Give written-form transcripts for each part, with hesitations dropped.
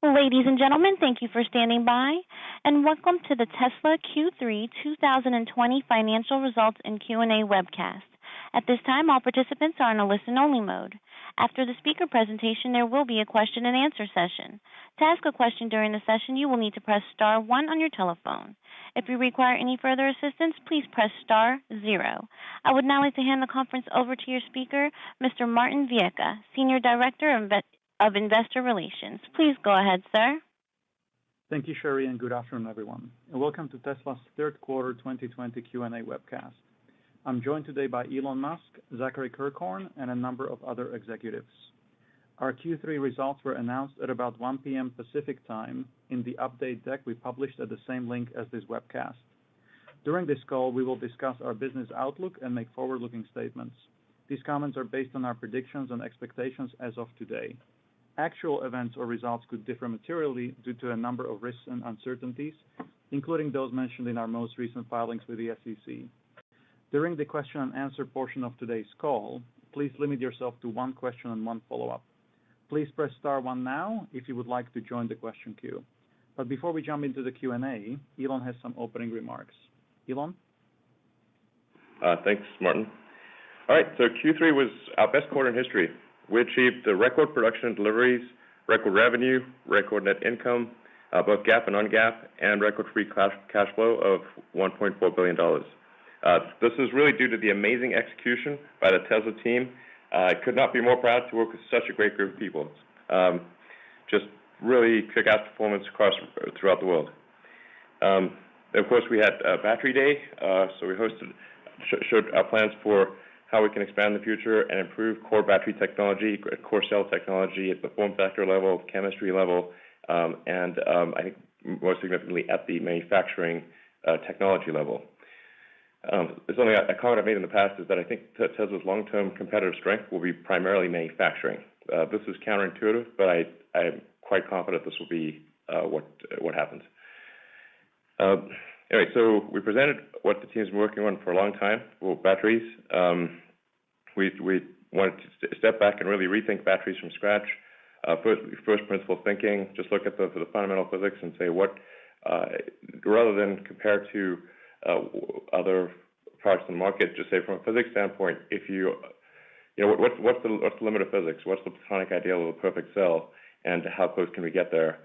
Ladies and gentlemen, thank you for standing by, and welcome to the Tesla Q3 2020 Financial Results and Q&A webcast. At this time, all participants are in a listen-only mode. After the speaker presentation, there will be a question-and-answer session. To ask a question during the session, you will need to press star 1 on your telephone. If you require any further assistance, please press star 0. I would now like to hand the conference over to your speaker, Mr. Martin Viejka, Senior Director of Investor Relations. Please go ahead, sir. Thank you, Sherry, and good afternoon, everyone. And welcome to Tesla's third quarter 2020 Q&A webcast. I'm joined today by Elon Musk, Zachary Kirkhorn, and a number of other executives. Our Q3 results were announced at about 1 p.m. Pacific time in the update deck we published at the same link as this webcast. During this call, we will discuss our business outlook and make forward-looking statements. These comments are based on our predictions and expectations as of today. Actual events or results could differ materially due to a number of risks and uncertainties, including those mentioned in our most recent filings with the SEC. During the question and answer portion of today's call, please limit yourself to one question and one follow-up. Please press star 1 now if you would like to join the question queue. But before we jump into the Q&A, Elon has some opening remarks. Elon? Thanks, Martin. All right, so Q3 was our best quarter in history. We achieved the record production and deliveries, record revenue, record net income, both GAAP and non-GAAP, and record free cash flow of $1.4 billion. This is really due to the amazing execution by the Tesla team. I could not be more proud to work with such a great group of people. Just really kick-ass performance throughout the world. Of course, we had Battery Day, so we showed our plans for how we can expand the future and improve core battery technology, core cell technology at the form factor level, chemistry level, and I think most significantly at the manufacturing technology level. There's only a comment I've made in the past is that I think Tesla's long-term competitive strength will be primarily manufacturing. This is counterintuitive, but I'm quite confident this will be what happens. Anyway, so we presented what the team's been working on for a long time, batteries. We wanted to step back and really rethink batteries from scratch. First principle thinking, just look at the fundamental physics and say what, rather than compare to other products in the market, just say from a physics standpoint, if what's the limit of physics? What's the platonic ideal of a perfect cell, and how close can we get there?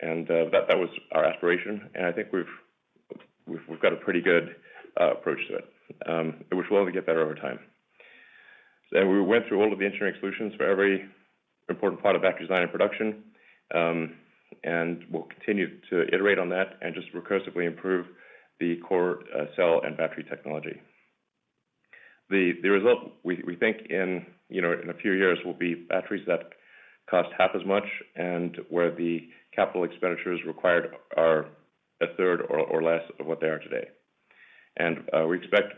That was our aspiration, and I think we've got a pretty good approach to it, which will only get better over time. And we went through all of the engineering solutions for every important part of battery design and production, and we'll continue to iterate on that and just recursively improve the core cell and battery technology. The result we think in a few years will be batteries that cost half as much and where the capital expenditures required are a third or less of what they are today. And we expect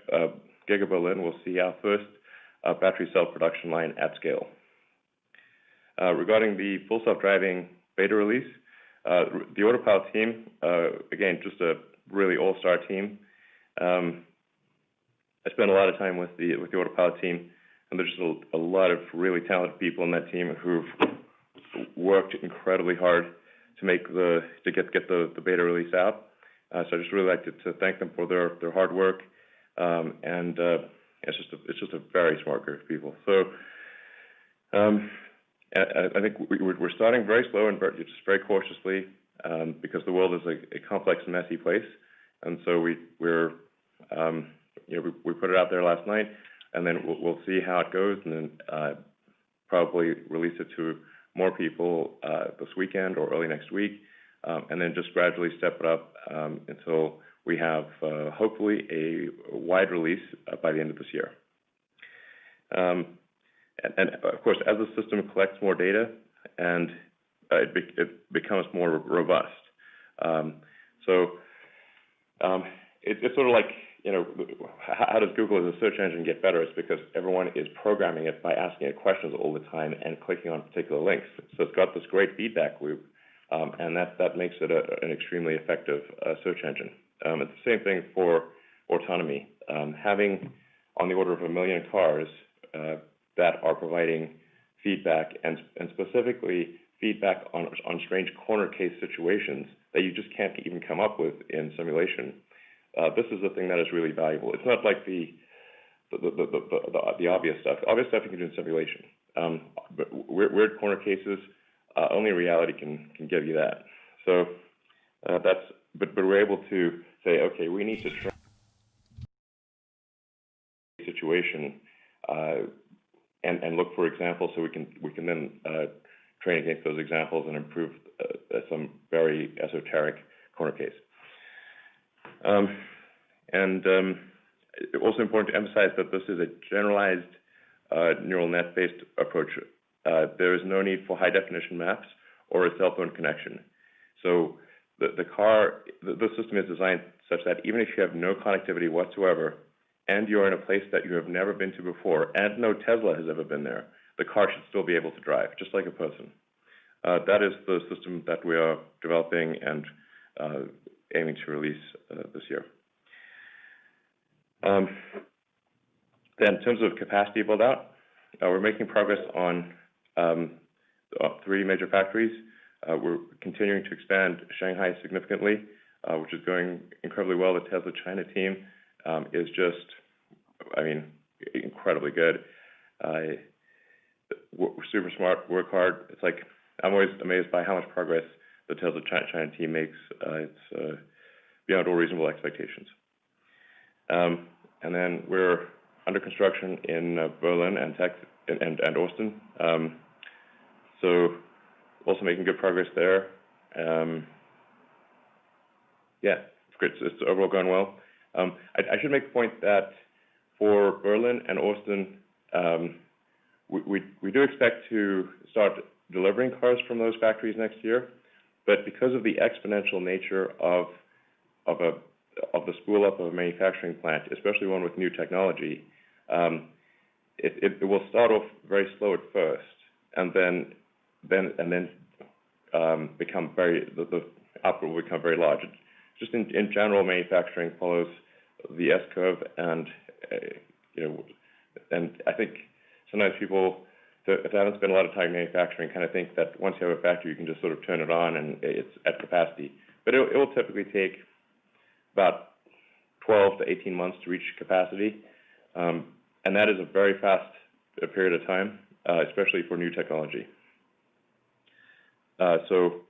Giga Berlin will see our first battery cell production line at scale. Regarding the full self-driving beta release, the Autopilot team, again, just a really all-star team. I spent a lot of time with the Autopilot team, and there's just a lot of really talented people in that team who've worked incredibly hard to get the beta release out. So I just really like to thank them for their hard work, and it's just a very smart group of people. So I think we're starting very slow and just very cautiously because the world is a complex and messy place, and so we put it out there last night, and then we'll see how it goes, and then probably release it to more people this weekend or early next week, and then just gradually step it up until we have hopefully a wide release by the end of this year. And of course, as the system collects more data and it becomes more robust. It's sort of like, how does Google as a search engine get better? It's because everyone is programming it by asking it questions all the time and clicking on particular links. So it's got this great feedback loop, and that makes it an extremely effective search engine. It's the same thing for autonomy. Having on the order of 1 million cars that are providing feedback and specifically feedback on strange corner case situations that you just can't even come up with in simulation. This is the thing that is really valuable. It's not like the obvious stuff. Obvious stuff you can do in simulation. But weird corner cases, only reality can give you that. So but we're able to say, okay, we need to train a situation and look for examples, so we can then train against those examples and improve some very esoteric corner case. Also important to emphasize that this is a generalized neural net-based approach. There is no need for high-definition maps or a cell phone connection. So the system is designed such that even if you have no connectivity whatsoever and you're in a place that you have never been to before and no Tesla has ever been there, the car should still be able to drive, just like a person. That is the system that we are developing and aiming to release this year. Then in terms of capacity build-out, we're making progress on 3 major factories. We're continuing to expand Shanghai significantly, which is going incredibly well. The Tesla China team is just, incredibly good. Super smart, work hard. It's like, I'm always amazed by how much progress the Tesla China team makes. It's beyond all reasonable expectations. And then we're under construction in Berlin and Austin. So also making good progress there. Yeah, it's great. It's overall going well. I should make the point that for Berlin and Austin, we do expect to start delivering cars from those factories next year, but because of the exponential nature of the spool up of a manufacturing plant, especially one with new technology, it will start off very slow at first, and then become the output will become very large. Just in general, manufacturing follows the S curve, and and I think sometimes people, if they haven't spent a lot of time manufacturing, kind of think that once you have a factory, you can just sort of turn it on and it's at capacity. But it will typically take about 12 to 18 months to reach capacity, and that is a very fast period of time, especially for new technology. So,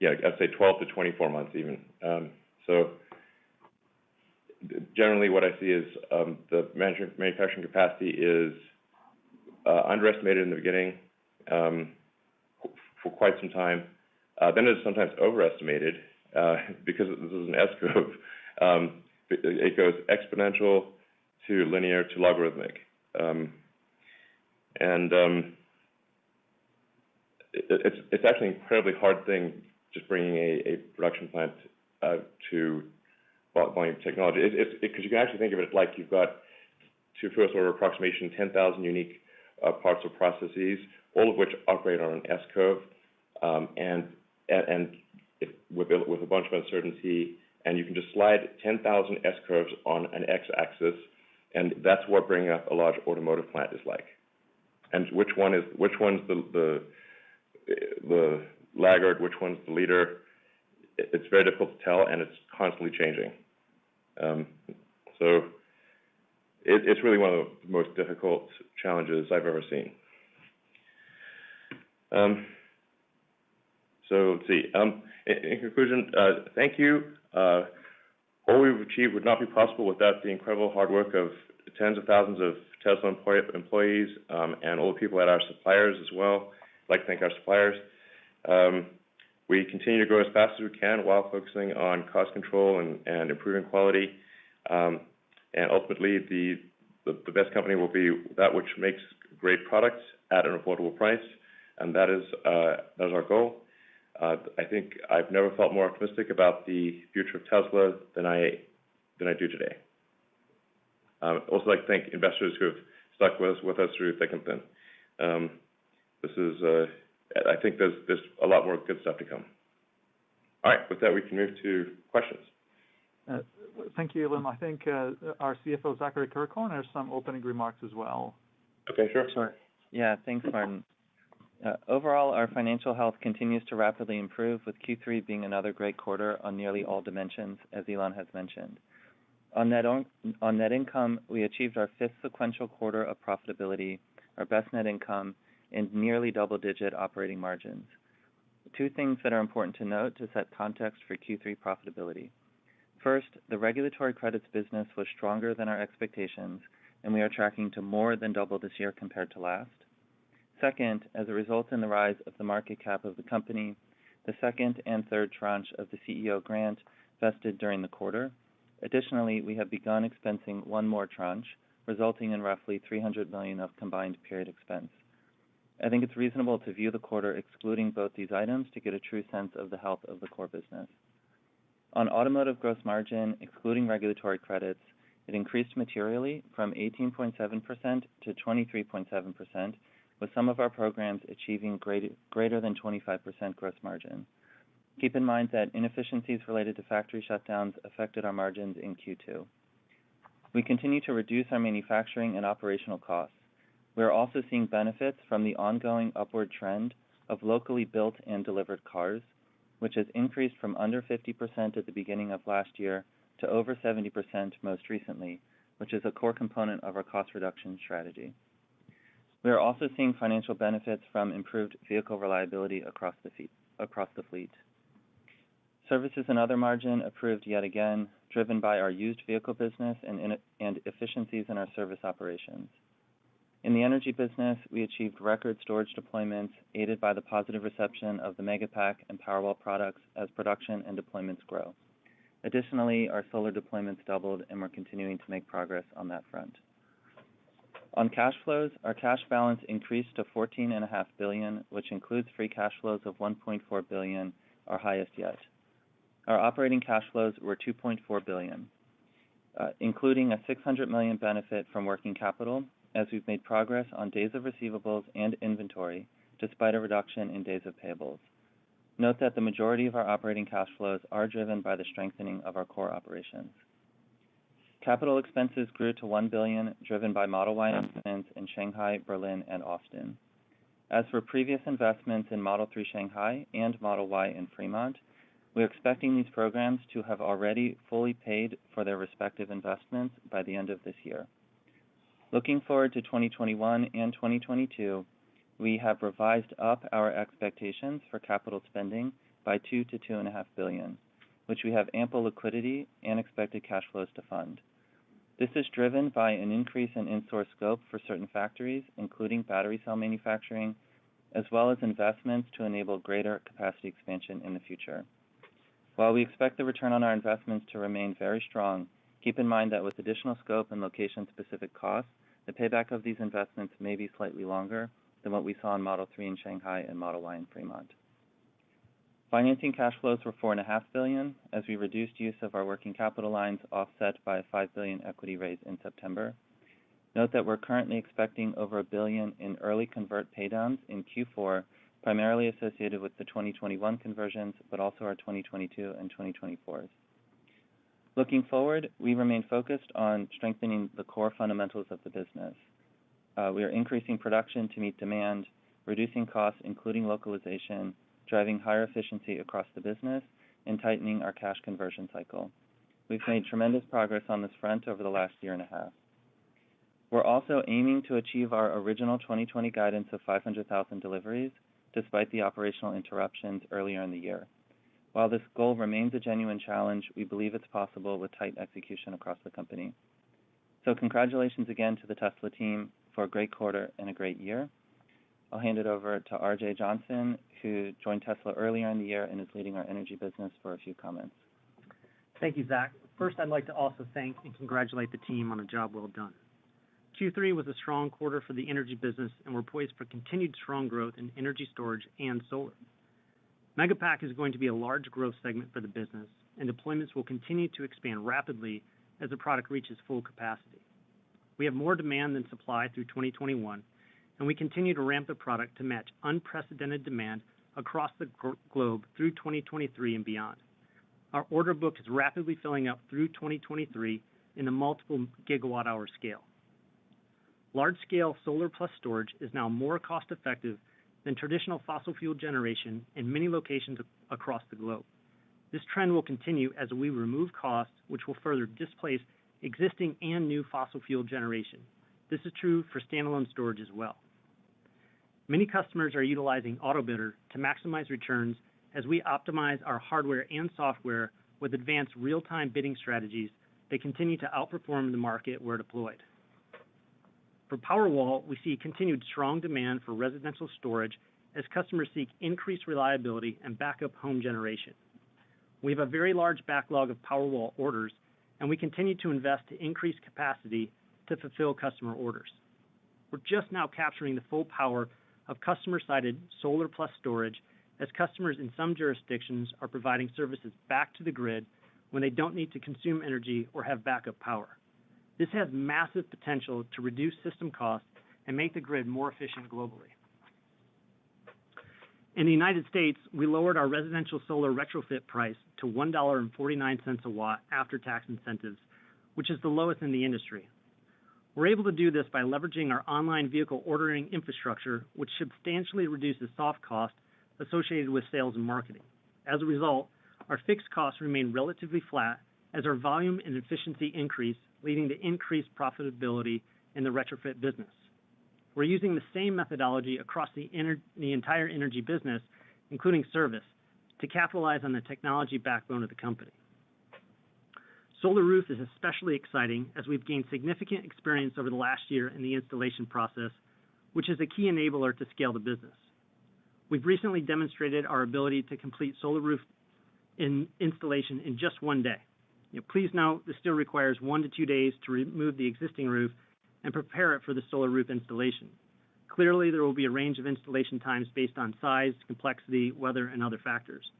yeah, I'd say 12 to 24 months even. So generally what I see is the manufacturing capacity is underestimated in the beginning for quite some time. Then it's sometimes overestimated because this is an S-curve. It goes exponential to linear to logarithmic. It's actually an incredibly hard thing just bringing a production plant to volume technology. Because you can actually think of it like you've got, to first order approximation, 10,000 unique parts or processes, all of which operate on an S-curve, and with a bunch of uncertainty, and you can just slide 10,000 S-curves on an X-axis, and that's what bringing up a large automotive plant is like. And which one's the laggard, which one's the leader? It's very difficult to tell, and it's constantly changing. So it's really one of the most difficult challenges I've ever seen. So let's see. In conclusion, thank you. All we've achieved would not be possible without the incredible hard work of tens of thousands of Tesla employees and all the people at our suppliers as well. I'd like to thank our suppliers. We continue to grow as fast as we can while focusing on cost control and improving quality. And ultimately, the best company will be that which makes great products at an affordable price, and that is our goal. I think I've never felt more optimistic about the future of Tesla than I do today. I'd also like to thank investors who have stuck with us through thick and thin. This is, I think there's a lot more good stuff to come. All right, with that, we can move to questions. Thank you, Elon. I think our CFO, Zachary Kirkhorn, has some opening remarks as well. Okay, sure. Sure. Yeah, thanks, Martin. Overall, our financial health continues to rapidly improve, with Q3 being another great quarter on nearly all dimensions, as Elon has mentioned. On net income, we achieved our fifth sequential quarter of profitability, our best net income, and nearly double-digit operating margins. Two things that are important to note to set context for Q3 profitability. First, the regulatory credits business was stronger than our expectations, and we are tracking to more than double this year compared to last. Second, as a result in the rise of the market cap of the company, the second and third tranche of the CEO grant vested during the quarter. Additionally, we have begun expensing one more tranche, resulting in roughly $300 million of combined period expense. I think it's reasonable to view the quarter excluding both these items to get a true sense of the health of the core business. On automotive gross margin, excluding regulatory credits, it increased materially from 18.7% to 23.7%, with some of our programs achieving greater than 25% gross margin. Keep in mind that inefficiencies related to factory shutdowns affected our margins in Q2. We continue to reduce our manufacturing and operational costs. We are also seeing benefits from the ongoing upward trend of locally built and delivered cars, which has increased from under 50% at the beginning of last year to over 70% most recently, which is a core component of our cost reduction strategy. We are also seeing financial benefits from improved vehicle reliability across the fleet. Services and other margin improved yet again, driven by our used vehicle business and efficiencies in our service operations. In the energy business, we achieved record storage deployments, aided by the positive reception of the Megapack and Powerwall products as production and deployments grow. Additionally, our solar deployments doubled, and we're continuing to make progress on that front. On cash flows, our cash balance increased to $14.5 billion, which includes free cash flows of $1.4 billion, our highest yet. Our operating cash flows were $2.4 billion, including a $600 million benefit from working capital, as we've made progress on days of receivables and inventory, despite a reduction in days of payables. Note that the majority of our operating cash flows are driven by the strengthening of our core operations. Capital expenses grew to $1 billion, driven by Model Y investments in Shanghai, Berlin, and Austin. As for previous investments in Model 3 Shanghai and Model Y in Fremont, we are expecting these programs to have already fully paid for their respective investments by the end of this year. Looking forward to 2021 and 2022, we have revised up our expectations for capital spending by $2 to $2.5 billion, which we have ample liquidity and expected cash flows to fund. This is driven by an increase in in-source scope for certain factories, including battery cell manufacturing, as well as investments to enable greater capacity expansion in the future. While we expect the return on our investments to remain very strong, keep in mind that with additional scope and location-specific costs, the payback of these investments may be slightly longer than what we saw in Model 3 in Shanghai and Model Y in Fremont. Financing cash flows were $4.5 billion, as we reduced use of our working capital lines, offset by a $5 billion equity raise in September. Note that we're currently expecting over $1 billion in early convert paydowns in Q4, primarily associated with the 2021 conversions, but also our 2022 and 2024s. Looking forward, we remain focused on strengthening the core fundamentals of the business. We are increasing production to meet demand, reducing costs, including localization, driving higher efficiency across the business, and tightening our cash conversion cycle. We've made tremendous progress on this front over the last year and a half. We're also aiming to achieve our original 2020 guidance of 500,000 deliveries, despite the operational interruptions earlier in the year. While this goal remains a genuine challenge, we believe it's possible with tight execution across the company. So congratulations again to the Tesla team for a great quarter and a great year. I'll hand it over to RJ Johnson, who joined Tesla earlier in the year and is leading our energy business, for a few comments. Thank you, Zach. First, I'd like to also thank and congratulate the team on a job well done. Q3 was a strong quarter for the energy business, and we're poised for continued strong growth in energy storage and solar. Megapack is going to be a large growth segment for the business, and deployments will continue to expand rapidly as the product reaches full capacity. We have more demand than supply through 2021, and we continue to ramp the product to match unprecedented demand across the globe through 2023 and beyond. Our order book is rapidly filling up through 2023 in the multiple gigawatt-hour scale. Large-scale solar plus storage is now more cost-effective than traditional fossil fuel generation in many locations across the globe. This trend will continue as we remove costs, which will further displace existing and new fossil fuel generation. This is true for standalone storage as well. Many customers are utilizing AutoBidder to maximize returns as we optimize our hardware and software with advanced real-time bidding strategies that continue to outperform the market where deployed. For Powerwall, we see continued strong demand for residential storage as customers seek increased reliability and backup home generation. We have a very large backlog of Powerwall orders, and we continue to invest to increase capacity to fulfill customer orders. We're just now capturing the full power of customer-sited solar plus storage as customers in some jurisdictions are providing services back to the grid when they don't need to consume energy or have backup power. This has massive potential to reduce system costs and make the grid more efficient globally. In the United States, we lowered our residential solar retrofit price to $1.49 a watt after tax incentives, which is the lowest in the industry. We're able to do this by leveraging our online vehicle ordering infrastructure, which substantially reduces soft costs associated with sales and marketing. As a result, our fixed costs remain relatively flat as our volume and efficiency increase, leading to increased profitability in the retrofit business. We're using the same methodology across the entire energy business, including service, to capitalize on the technology backbone of the company. Solar Roof is especially exciting as we've gained significant experience over the last year in the installation process, which is a key enabler to scale the business. We've recently demonstrated our ability to complete Solar Roof installation in just one day. Please note this still requires 1 to 2 days to remove the existing roof and prepare it for the Solar Roof installation. Clearly, there will be a range of installation times based on size, complexity, weather, and other factors.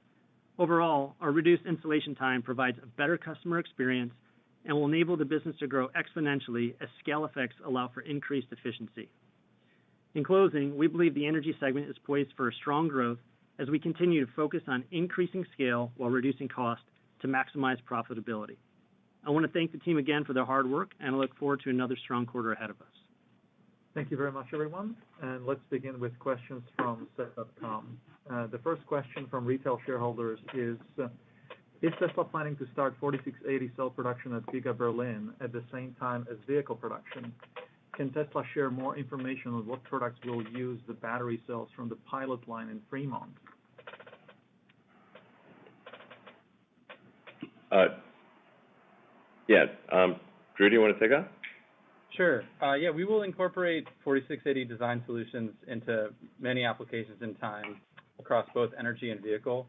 Overall, our reduced installation time provides a better customer experience and will enable the business to grow exponentially as scale effects allow for increased efficiency. In closing, we believe the energy segment is poised for a strong growth as we continue to focus on increasing scale while reducing cost to maximize profitability. I want to thank the team again for their hard work, and I look forward to another strong quarter ahead of us. Thank you very much, everyone. And let's begin with questions from set.com. The first question from retail shareholders is Tesla planning to start 4680 cell production at Vega, Berlin at the same time as vehicle production? Can Tesla share more information on what products will use the battery cells from the pilot line in Fremont? Drew, do you want to take that? Sure. We will incorporate 4680 design solutions into many applications in time across both energy and vehicle.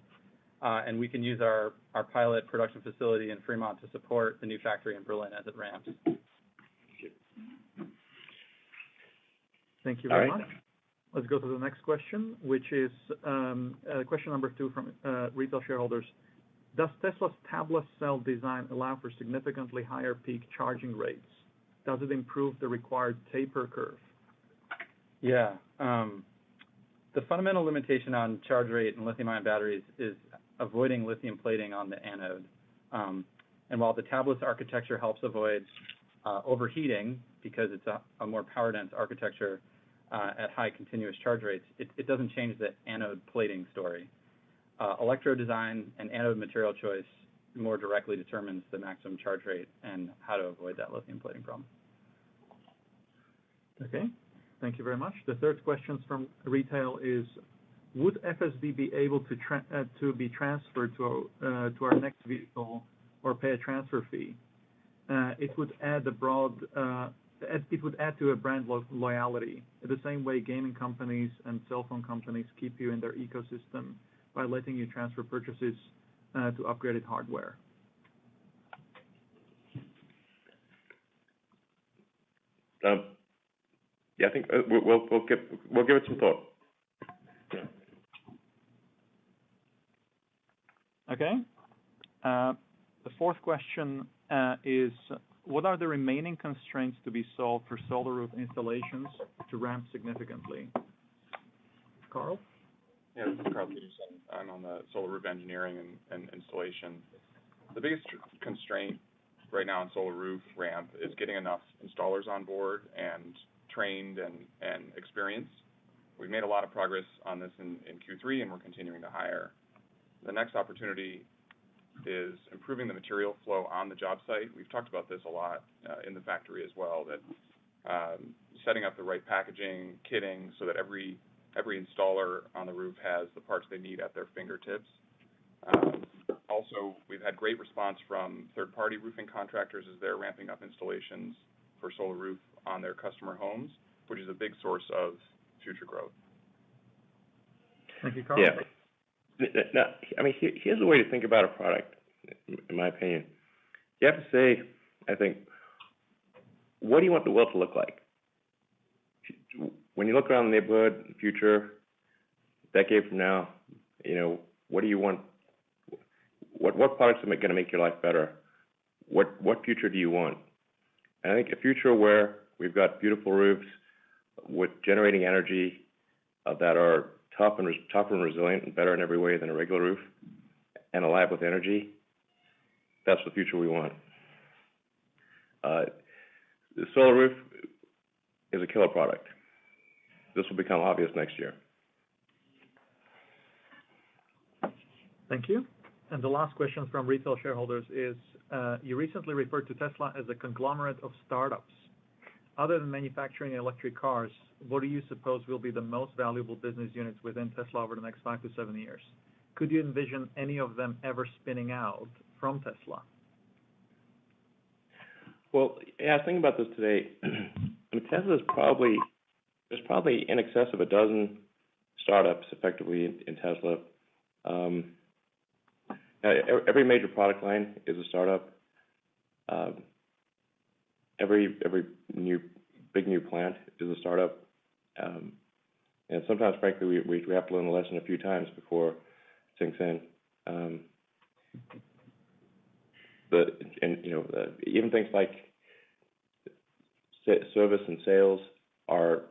And we can use our pilot production facility in Fremont to support the new factory in Berlin as it ramps. Thank you very much. Let's go to the next question, which is question number 2 from retail shareholders. Does Tesla's tabless cell design allow for significantly higher peak charging rates? Does it improve the required taper curve? Yeah. The fundamental limitation on charge rate in lithium-ion batteries is avoiding lithium plating on the anode. And while the tabless architecture helps avoid overheating because it's a more power-dense architecture at high continuous charge rates, it doesn't change the anode plating story. Electrode design and anode material choice more directly determines the maximum charge rate and how to avoid that lithium plating problem. Okay, thank you very much. The third question from retail is, would FSD be able to be transferred to our next vehicle or pay a transfer fee? It would add to a brand loyalty, the same way gaming companies and cell phone companies keep you in their ecosystem by letting you transfer purchases to upgraded hardware. I think we'll give it some thought. Okay. The fourth question is, what are the remaining constraints to be solved for Solar Roof installations to ramp significantly? Carl? Yeah, this is Carl Peterson. I'm on the Solar Roof engineering and installation. The biggest constraint right now in Solar Roof ramp is getting enough installers on board and trained and experienced. We've made a lot of progress on this in Q3, and we're continuing to hire. The next opportunity is improving the material flow on the job site. We've talked about this a lot in the factory as well, that setting up the right packaging, kitting, so that every installer on the roof has the parts they need at their fingertips. Also, we've had great response from third-party roofing contractors as they're ramping up installations for Solar Roof on their customer homes, which is a big source of future growth. Thank you, Carl. Yeah. Now, I mean, here's the way to think about a product, in my opinion. You have to say, I think, what do you want the world to look like? When you look around the neighborhood, in the future, a decade from now, what do you want? What products are going to make your life better? What future do you want? And I think a future where we've got beautiful roofs with generating energy that are tough and resilient and better in every way than a regular roof, and alive with energy, that's the future we want. The Solar Roof is a killer product. This will become obvious next year. Thank you. And the last question from retail shareholders is, you recently referred to Tesla as a conglomerate of startups. Other than manufacturing electric cars, what do you suppose will be the most valuable business units within Tesla over the next 5 to 7 years? Could you envision any of them ever spinning out from Tesla? Well, yeah, I was thinking about this today. I mean, there's probably in excess of a dozen startups effectively in Tesla. Every major product line is a startup. Every big new plant is a startup. And sometimes, frankly, we have to learn the lesson a few times before it sinks in. Even things like service and sales are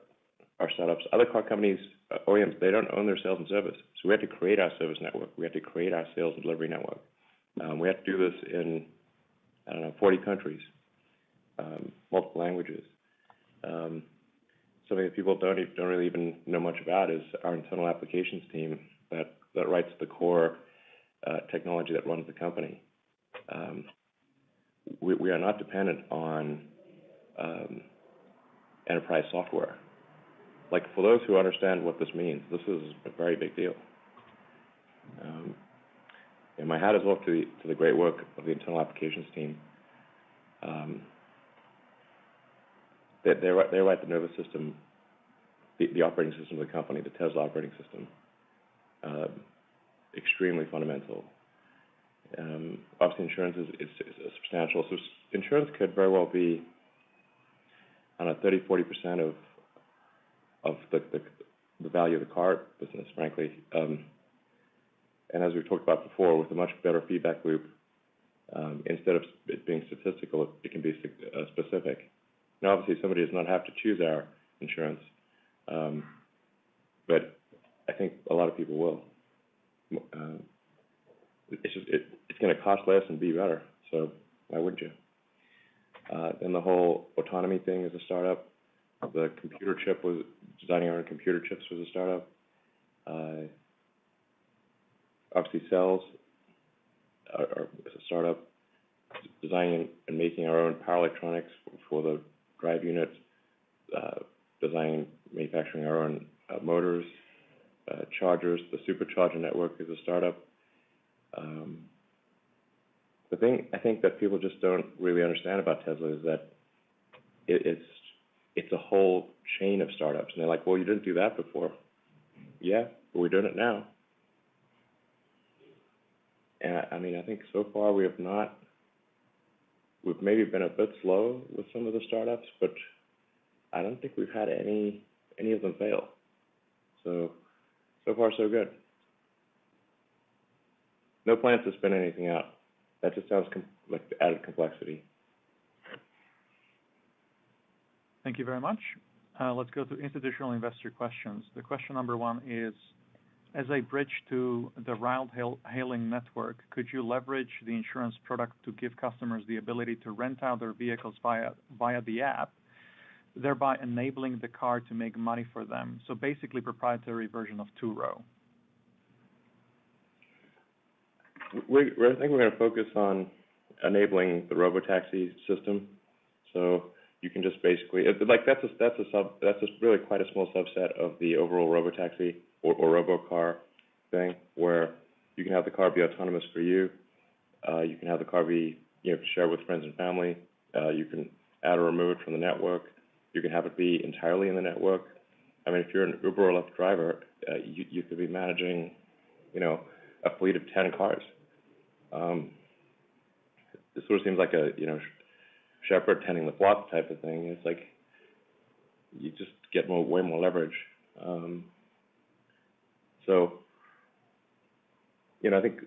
startups. Other car companies, OEMs, they don't own their sales and service. So we have to create our service network. We have to create our sales and delivery network. We have to do this in, 40 countries, multiple languages. Something that people don't really even know much about is our internal applications team that writes the core technology that runs the company. We are not dependent on enterprise software. Like, for those who understand what this means, this is a very big deal. And my hat is off to the great work of the internal applications team. They write the nervous system, the operating system of the company, the Tesla operating system. Extremely fundamental. Obviously, insurance is substantial. So insurance could very well be, 30-40% of the value of the car business, frankly. And as we've talked about before, with a much better feedback loop, instead of it being statistical, it can be specific. Now, obviously, somebody does not have to choose our insurance, but I think a lot of people will. It's going to cost less and be better, so why wouldn't you? Then the whole autonomy thing is a startup. The computer chip designing our own computer chips was a startup. Obviously, cells are a startup. Designing and making our own power electronics for the drive unit, manufacturing our own motors, chargers. The supercharger network is a startup. The thing I think that people just don't really understand about Tesla is that it's a whole chain of startups. And they're like, well, you didn't do that before. Yeah, but we're doing it now. And I think so far we've maybe been a bit slow with some of the startups, but I don't think we've had any of them fail. So far so good. No plans to spin anything out. That just sounds like added complexity. Thank you very much. Let's go to institutional investor questions. The question number one is, as a bridge to the ride-hailing network, could you leverage the insurance product to give customers the ability to rent out their vehicles via the app? thereby enabling the car to make money for them. So basically proprietary version of two-row. I think we're going to focus on enabling the robotaxi system. So you can just basically, that's really quite a small subset of the overall robotaxi or robocar thing, where you can have the car be autonomous for you. You can have the car be, shared with friends and family. You can add or remove it from the network. You can have it be entirely in the network. I mean, if you're an Uber or Lyft driver, you could be managing, a fleet of 10 cars. It sort of seems like a, shepherd tending the flock type of thing. It's like you just get way more leverage. So, I think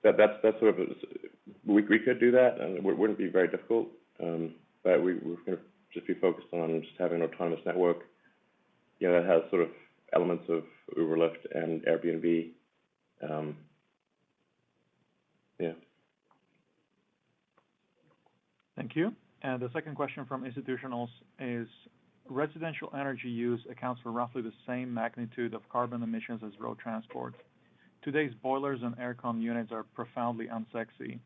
that's sort of we could do that, and it wouldn't be very difficult. But we're going to just be focused on just having an autonomous network, that has sort of elements of Uber, Lyft, and Airbnb. Yeah. Thank you. And the second question from institutionals is, residential energy use accounts for roughly the same magnitude of carbon emissions as road transport. Today's boilers and aircon units are profoundly unsexy.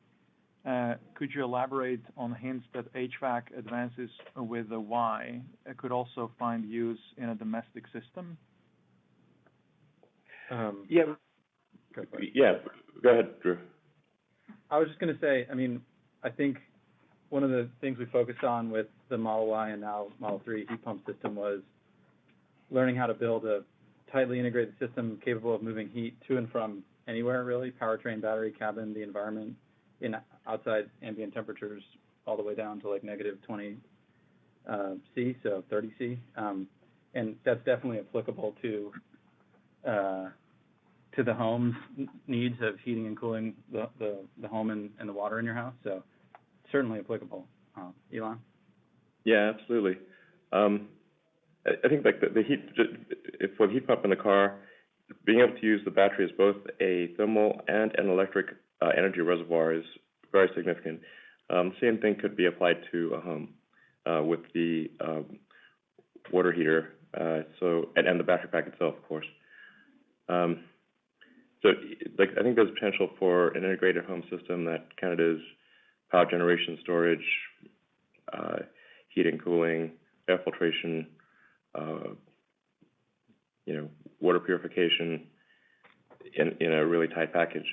Could you elaborate on hints that HVAC advances with the Y could also find use in a domestic system? Yeah. Go ahead, Drew. I was just going to say, I think one of the things we focused on with the Model Y and now Model 3 heat pump system was learning how to build a tightly integrated system capable of moving heat to and from anywhere, really, powertrain, battery, cabin, the environment, in outside ambient temperatures all the way down to like negative 20 C, so 30 C. And that's definitely applicable to the home's needs of heating and cooling the home and the water in your house. So certainly applicable. Elon? Yeah, absolutely. I think like the heat, for the heat pump in the car, being able to use the battery as both a thermal and an electric energy reservoir is very significant. Same thing could be applied to a home with the water heater, and the battery pack itself, of course. So, I think there's potential for an integrated home system that kind of does power generation, storage, heating, cooling, air filtration, water purification in a really tight package.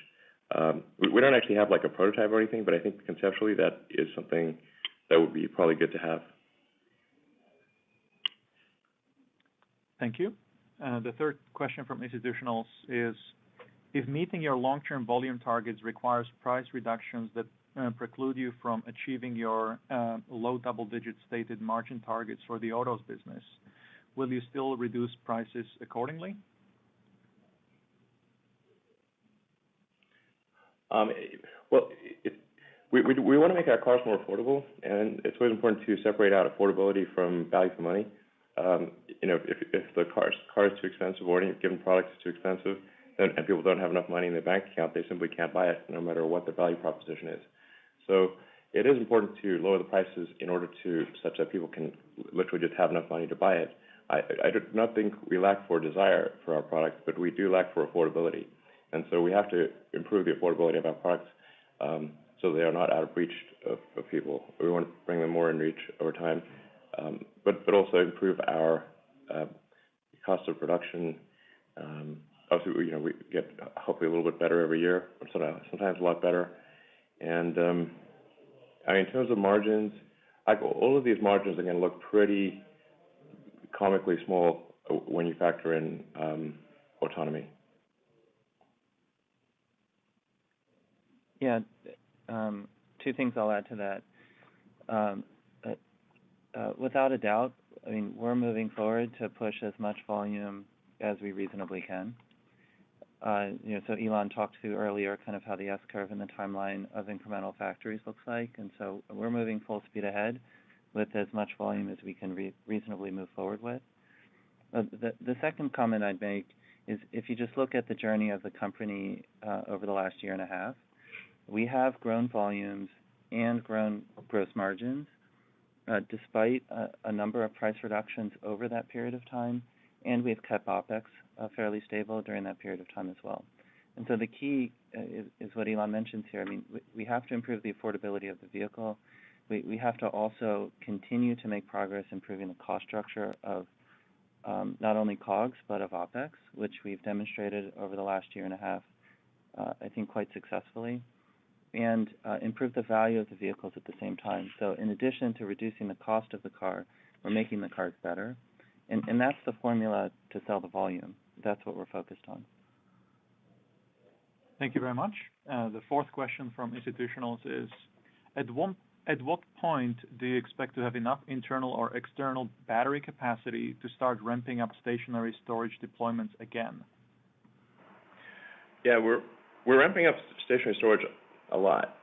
We don't actually have like a prototype or anything, but I think conceptually that is something that would be probably good to have. Thank you. The third question from institutionals is, if meeting your long-term volume targets requires price reductions that preclude you from achieving your low double-digit stated margin targets for the autos business, will you still reduce prices accordingly? We want to make our cars more affordable, and it's always important to separate out affordability from value for money. If the car is too expensive or any given product is too expensive, and people don't have enough money in their bank account, they simply can't buy it, no matter what the value proposition is. So it is important to lower the prices in order to such that people can literally just have enough money to buy it. I do not think we lack for desire for our products, but we do lack for affordability. And so we have to improve the affordability of our products so they are not out of reach of people. We want to bring them more in reach over time, but also improve our cost of production. Obviously, we get hopefully a little bit better every year, or sometimes a lot better. And in terms of margins, all of these margins are going to look pretty comically small when you factor in autonomy. Yeah, two things I'll add to that. Without a doubt, we're moving forward to push as much volume as we reasonably can. So Elon talked to earlier kind of how the S-curve and the timeline of incremental factories looks like, and so we're moving full speed ahead with as much volume as we can reasonably move forward with. The second comment I'd make is if you just look at the journey of the company over the last year and a half, we have grown volumes and grown gross margins despite a number of price reductions over that period of time, and we've kept OpEx fairly stable during that period of time as well. And so the key is what Elon mentions here. I mean, we have to improve the affordability of the vehicle. We have to also continue to make progress improving the cost structure of not only COGS, but of OpEx, which we've demonstrated over the last year and a half, I think quite successfully, and improve the value of the vehicles at the same time. So in addition to reducing the cost of the car, we're making the cars better. And that's the formula to sell the volume. That's what we're focused on. Thank you very much. The fourth question from institutionals is, at what point do you expect to have enough internal or external battery capacity to start ramping up stationary storage deployments again? Yeah, we're ramping up stationary storage a lot.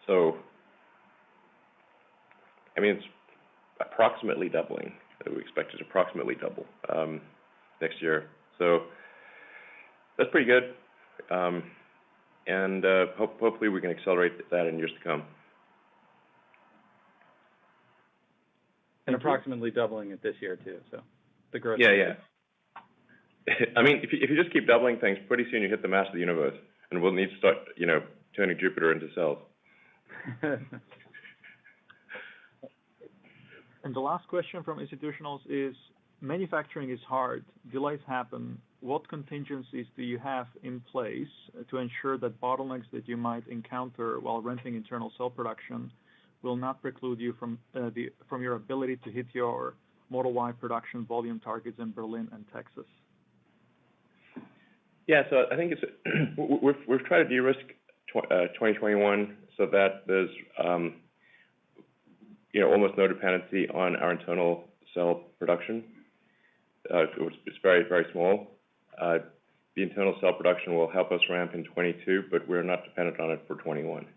So, I mean, it's approximately doubling. We expect it to approximately double next year. So that's pretty good. And hopefully we can accelerate that in years to come. And approximately doubling it this year too, so the growth. Yeah. I mean, if you just keep doubling things, pretty soon you hit the mass of the universe, and we'll need to start, turning Jupiter into cells. And the last question from institutionals is, manufacturing is hard, delays happen. What contingencies do you have in place to ensure that bottlenecks that you might encounter while ramping internal cell production will not preclude you from your ability to hit your Model Y production volume targets in Berlin and Texas? Yeah, so I think we've tried to de-risk 2021 so that there's almost no dependency on our internal cell production. It's very, very small. The internal cell production will help us ramp in 22, but we're not dependent on it for 21.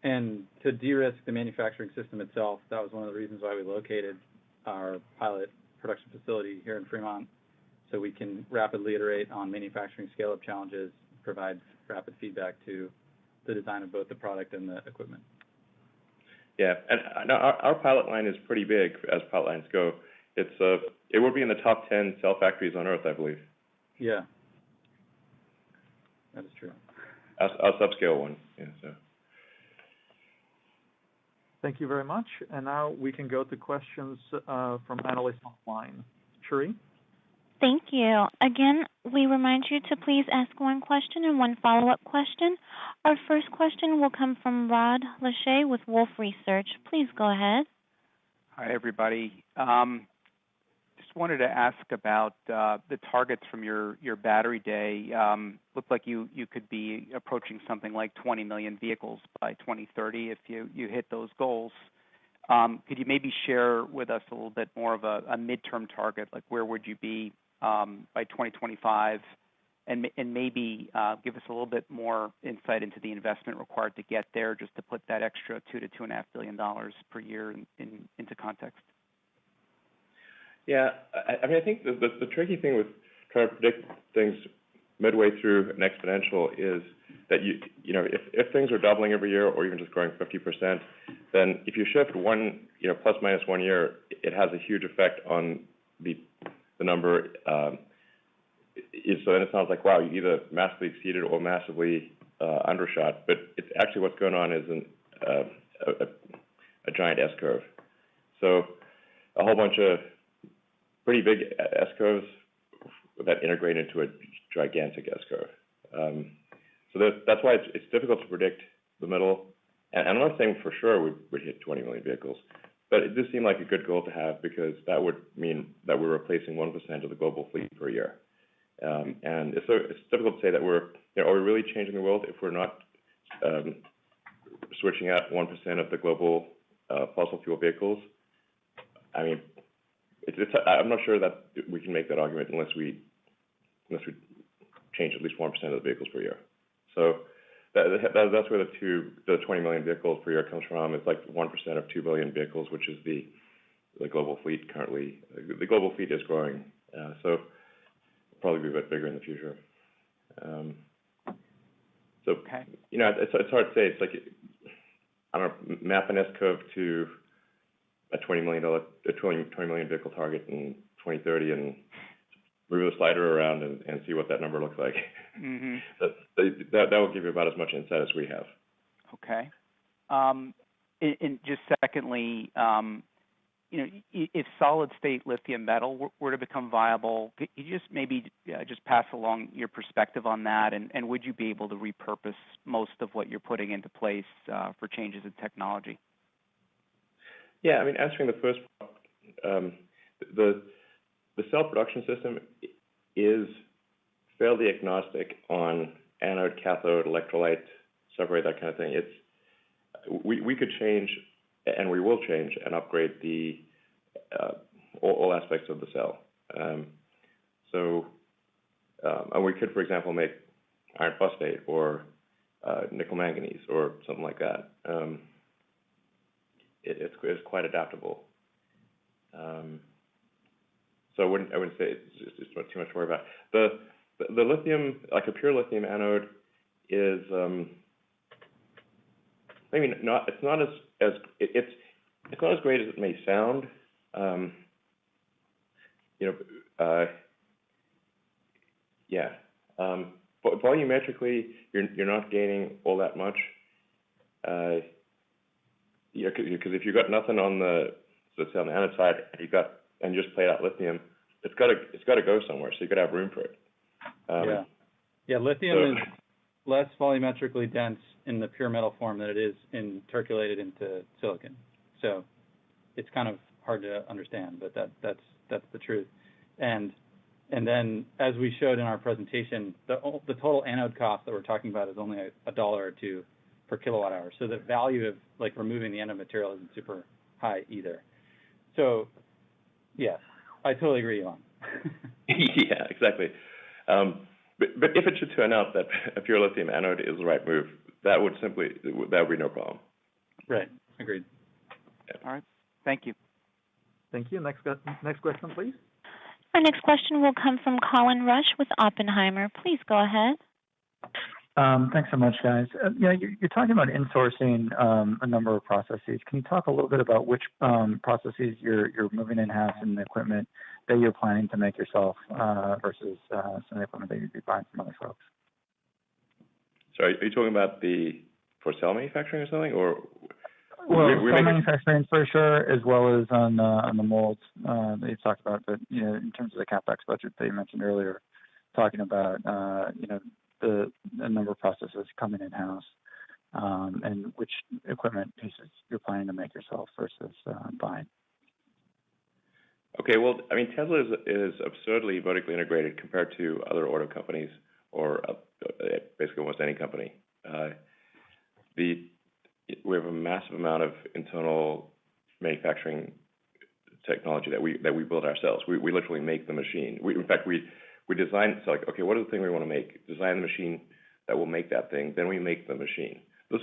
And to de-risk the manufacturing system itself, that was one of the reasons why we located our pilot production facility here in Fremont, so we can rapidly iterate on manufacturing scale-up challenges, provide rapid feedback to the design of both the product and the equipment. Yeah, and our pilot line is pretty big as pilot lines go. It will be in the top 10 cell factories on Earth, I believe. Yeah, that is true. Our subscale one, yeah. So. Thank you very much. And now we can go to questions from analysts online. Cherie? Thank you. Again, we remind you to please ask one question and one follow-up question. Our first question will come from Rod Lache with Wolfe Research. Please go ahead. Hi, everybody. Just wanted to ask about the targets from your battery day. Looked like you could be approaching something like 20 million vehicles by 2030 if you hit those goals. Could you maybe share with us a little bit more of a midterm target, like where would you be by 2025, and maybe give us a little bit more insight into the investment required to get there, just to put that extra $2 to $2.5 billion per year into context. Yeah, I mean, I think the tricky thing with trying to predict things midway through an exponential is that if things are doubling every year or even just growing 50%, then if you shift one, plus minus 1 year, it has a huge effect on the number. So then it sounds like, wow, you either massively exceeded or massively undershot. But it's actually what's going on is a giant S-curve. So a whole bunch of pretty big S-curves that integrate into a gigantic S-curve. So that's why it's difficult to predict the middle. And I'm not saying for sure we'd hit 20 million vehicles, but it does seem like a good goal to have, because that would mean that we're replacing 1% of the global fleet per year. And it's difficult to say that are we really changing the world if we're not switching out 1% of the global fossil fuel vehicles? I mean, I'm not sure that we can make that argument unless we change at least 1% of the vehicles per year. So that's where the 20 million vehicles per year comes from. It's like 1% of 2 billion vehicles, which is the global fleet currently. The global fleet is growing, so it'll probably be a bit bigger in the future. So, Okay. it's hard to say. It's like, I don't know, map an S-curve to a $20 million vehicle target in 2030 and move the slider around and see what that number looks like. Mm-hmm. That will give you about as much insight as we have. Okay. And just secondly, if solid-state lithium metal were to become viable, could you just maybe just pass along your perspective on that, and would you be able to repurpose most of what you're putting into place for changes in technology? Yeah, I mean, answering the first part, the cell production system is fairly agnostic on anode, cathode, electrolyte, separate, that kind of thing. We could change, and we will change and upgrade the all aspects of the cell. And we could, for example, make iron phosphate or nickel manganese or something like that. It's quite adaptable. So I wouldn't say it's just too much to worry about. The lithium, like a pure lithium anode, is maybe not. It's not it's not as great as it may sound. But volumetrically, you're not gaining all that much. Because if you've got nothing on the on the anode side, and you just played out lithium, it's got to go somewhere. So you got to have room for it. Lithium is less volumetrically dense in the pure metal form than it is intercalated into silicon. So it's kind of hard to understand, but that's the truth. And then, as we showed in our presentation, the total anode cost that we're talking about is only $1 or $2 per kilowatt hour. So the value of like removing the anode material isn't super high either. So, yeah, I totally agree, Elon. Yeah, exactly. But if it should turn out that a pure lithium anode is the right move, that would be no problem. Right. Agreed. Yeah. All right. Thank you. Thank you. Next question, please. Our next question will come from Colin Rusch with Oppenheimer. Please go ahead. Thanks so much, guys. You're talking about insourcing a number of processes. Can you talk a little bit about which processes you're moving in-house and the equipment that you're planning to make yourself versus some of the equipment that you'd be buying from other folks? So are you talking about for cell manufacturing or something, or? Well, cell manufacturing for sure, as well as on the molds that you've talked about. But in terms of the CapEx budget that you mentioned earlier, talking about a number of processes coming in-house, and which equipment pieces you're planning to make yourself versus buying. Okay, well, I mean, Tesla is absurdly vertically integrated compared to other auto companies or basically almost any company. We have a massive amount of internal manufacturing technology that we build ourselves. We literally make the machine. In fact, we design. So like, okay, what is the thing we want to make? Design the machine that will make that thing. Then we make the machine. This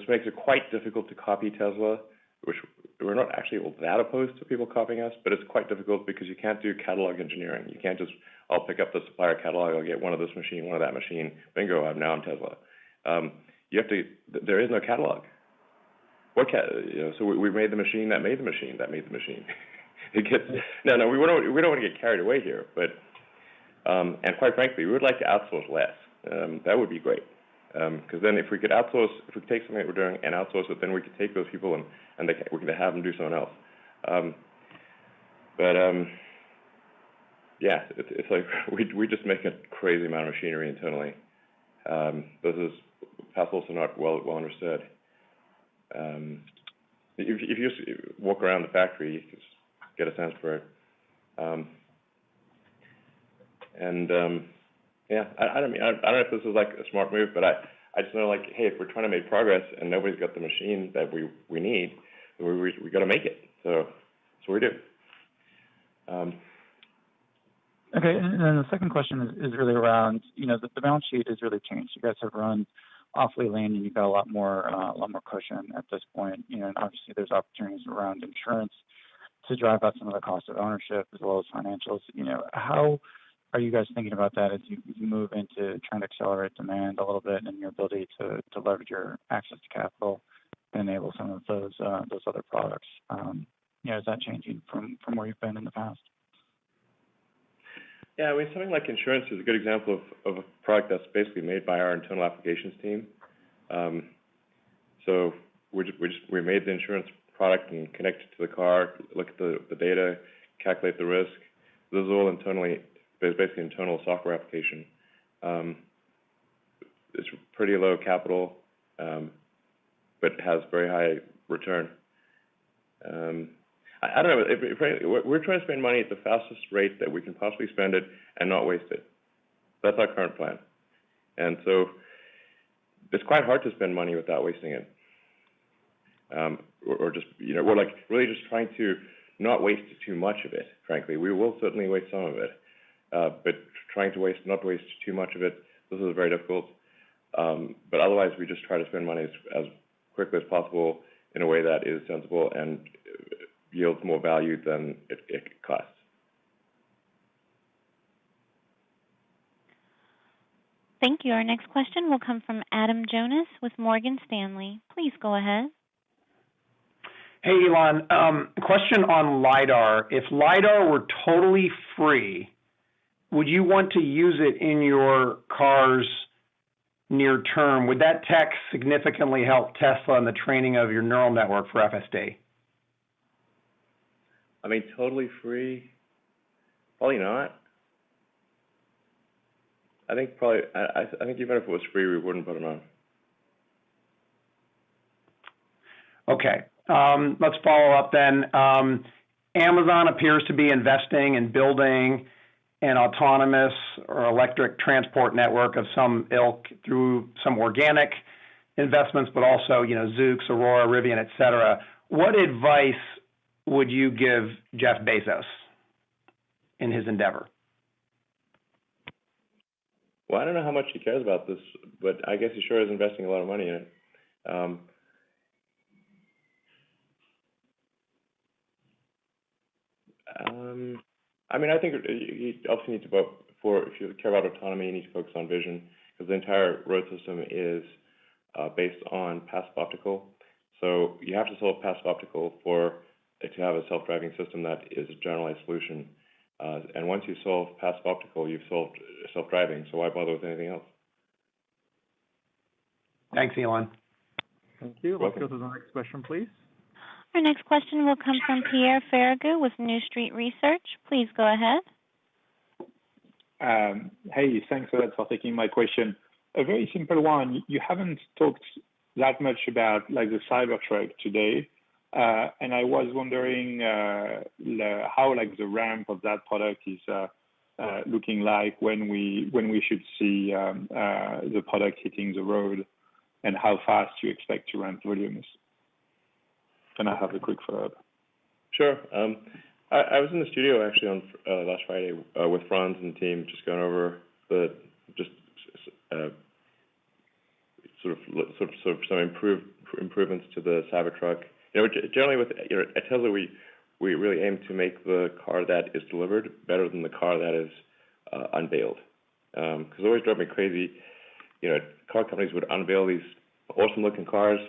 makes it quite difficult to copy Tesla, which we're not actually that opposed to people copying us, but it's quite difficult because you can't do catalog engineering. You can't just, I'll pick up the supplier catalog, I'll get one of this machine, one of that machine, bingo, now I'm Tesla. There is no catalog. So we made the machine that made the machine that made the machine. We don't want to get carried away here, but and quite frankly, we would like to outsource less. That would be great, because then if we could take something that we're doing and outsource it, then we could take those people and we could have them do something else. It's like we just make a crazy amount of machinery internally. This is also not well understood. If you just walk around the factory, you can get a sense for it. I don't know if this is like a smart move, but I just know, like, hey, if we're trying to make progress and nobody's got the machine that we need, we got to make it. So we do. Okay, and then the second question is really around, the balance sheet has really changed. You guys have run awfully lean, and you've got a lot more cushion at this point. And obviously there's opportunities around insurance to drive out some of the cost of ownership as well as financials. How are you guys thinking about that as you move into trying to accelerate demand a little bit and your ability to leverage your access to capital to enable some of those other products? Is that changing from where you've been in the past? Yeah, I mean, something like insurance is a good example of a product that's basically made by our internal applications team. So we made the insurance product and connect it to the car, look at the data, calculate the risk. This is all internally, basically internal software application. It's pretty low capital, but has very high return. I don't know. We're trying to spend money at the fastest rate that we can possibly spend it and not waste it. That's our current plan. And so it's quite hard to spend money without wasting it. Or just, we're like really just trying to not waste too much of it, frankly. We will certainly waste some of it. But trying to not waste too much of it, this is very difficult. But otherwise, we just try to spend money as quickly as possible in a way that is sensible and yields more value than it costs. Thank you. Our next question will come from Adam Jonas with Morgan Stanley. Please go ahead. Hey, Elon. Question on LiDAR. If LiDAR were totally free, would you want to use it in your cars near term? Would that tech significantly help Tesla in the training of your neural network for FSD? I mean, totally free? Probably not. I think even if it was free, we wouldn't put it on. Okay. Let's follow up then. Amazon appears to be investing in building an autonomous or electric transport network of some ilk through some organic investments, but also, Zoox, Aurora, Rivian, et cetera. What advice would you give Jeff Bezos in his endeavor? Well, I don't know how much he cares about this, but I guess he sure is investing a lot of money in it. I mean, I think he obviously needs to vote for, if you care about autonomy, you need to focus on vision, because the entire road system is based on passive optical. So you have to solve passive optical to have a self-driving system that is a generalized solution. And once you solve passive optical, you've solved self-driving, so why bother with anything else? Thanks, Elon. Thank you. Let's go to the next question, please. Our next question will come from Pierre Ferragu with New Street Research. Please go ahead. Hey, thanks a lot for taking my question. A very simple one. You haven't talked that much about the Cybertruck today, and I was wondering how the ramp of that product is looking like, when we should see the product hitting the road, and how fast you expect to ramp volumes. And I have a quick follow-up. Sure. I was in the studio actually on last Friday with Franz and the team, just going over sort of some improvements to the Cybertruck. Generally at Tesla we really aim to make the car that is delivered better than the car that is unveiled. Because it always drove me crazy. Car companies would unveil these awesome-looking cars.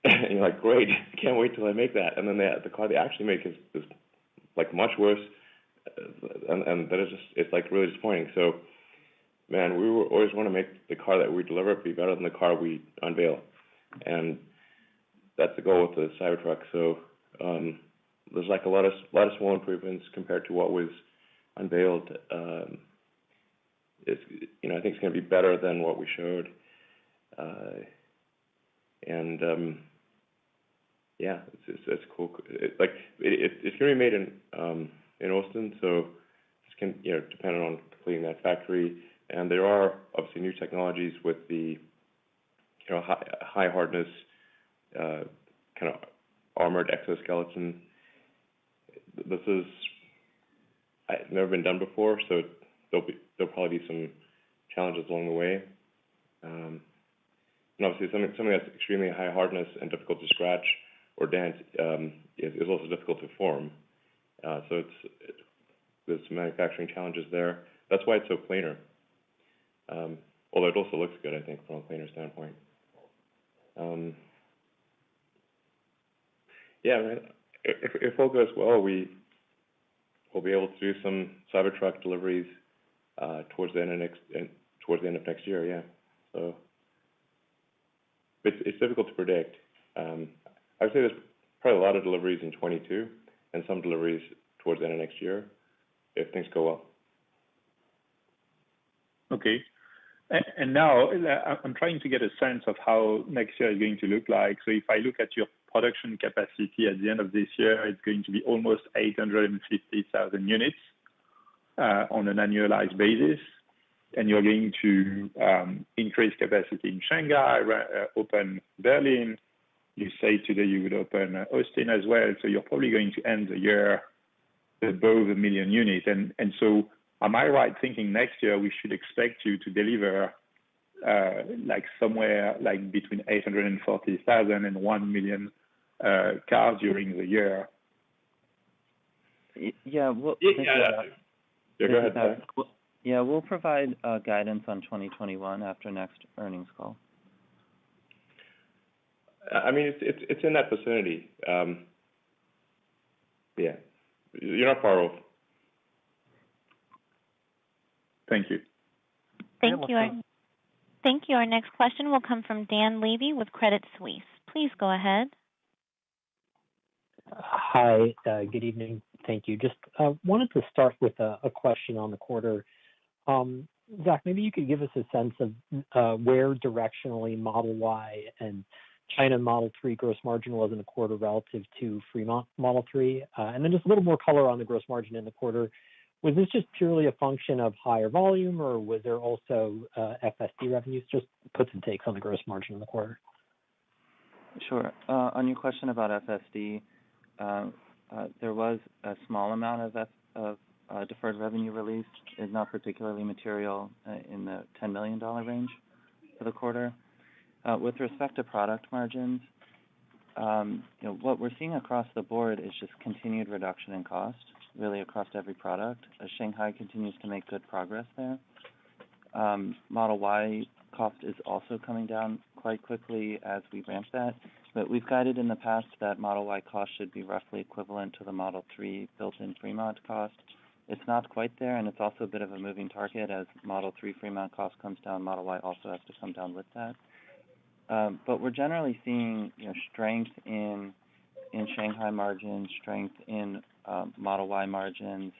And you're like, great, can't wait till I make that. And then the car they actually make is like much worse, and that is it's like really disappointing. So, man, we always want to make the car that we deliver be better than the car we unveil, and that's the goal with the Cybertruck. So there's like a lot of small improvements compared to what was unveiled. I think it's going to be better than what we showed, yeah, it's cool. It's going to be made in Austin, so it's dependent on completing that factory. And there are obviously new technologies with the high hardness kind of armored exoskeleton. This is never been done before, so there'll probably be some challenges along the way. And obviously something that's extremely high hardness and difficult to scratch or dent is also difficult to form. So there's some manufacturing challenges there. That's why it's so planar. Although it also looks good, I think, from a planar standpoint. Yeah, if all goes well, we'll be able to do some Cybertruck deliveries towards the end of next year. Yeah, so it's difficult to predict. I would say there's probably a lot of deliveries in 22 and some deliveries towards the end of next year if things go well. Okay. And now I'm trying to get a sense of how next year is going to look like. So if I look at your production capacity at the end of this year, it's going to be almost 850,000 units on an annualized basis. And you're going to increase capacity in Shanghai, open Berlin. You say today you would open Austin as well. So you're probably going to end the year above 1 million units. And so am I right thinking next year we should expect you to deliver like somewhere like between 840,000 and 1 million cars during the year? Yeah, well, go ahead, Zach. Yeah, we'll provide guidance on 2021 after next earnings call. I mean, it's in that vicinity. Yeah, you're not far off. Thank you. Thank you. Our next question will come from Dan Levy with Credit Suisse. Please go ahead. Hi, good evening. Thank you. Just wanted to start with a question on the quarter. Zach, maybe you could give us a sense of where directionally Model Y and China Model 3 gross margin was in the quarter relative to Fremont Model 3, and then just a little more color on the gross margin in the quarter. Was this just purely a function of higher volume, or was there also FSD revenues? Just puts and takes on the gross margin in the quarter. Sure. On your question about FSD, there was a small amount of deferred revenue released. Is not particularly material in the $10 million range for the quarter. With respect to product margins, what we're seeing across the board is just continued reduction in cost, really across every product. Shanghai continues to make good progress there. Model Y cost is also coming down quite quickly as we ramp that, but we've guided in the past that Model Y cost should be roughly equivalent to the Model 3 built-in Fremont cost. It's not quite there, and it's also a bit of a moving target. As Model 3 Fremont cost comes down, Model Y also has to come down with that. But we're generally seeing strength in Shanghai margins, strength in Model Y margins,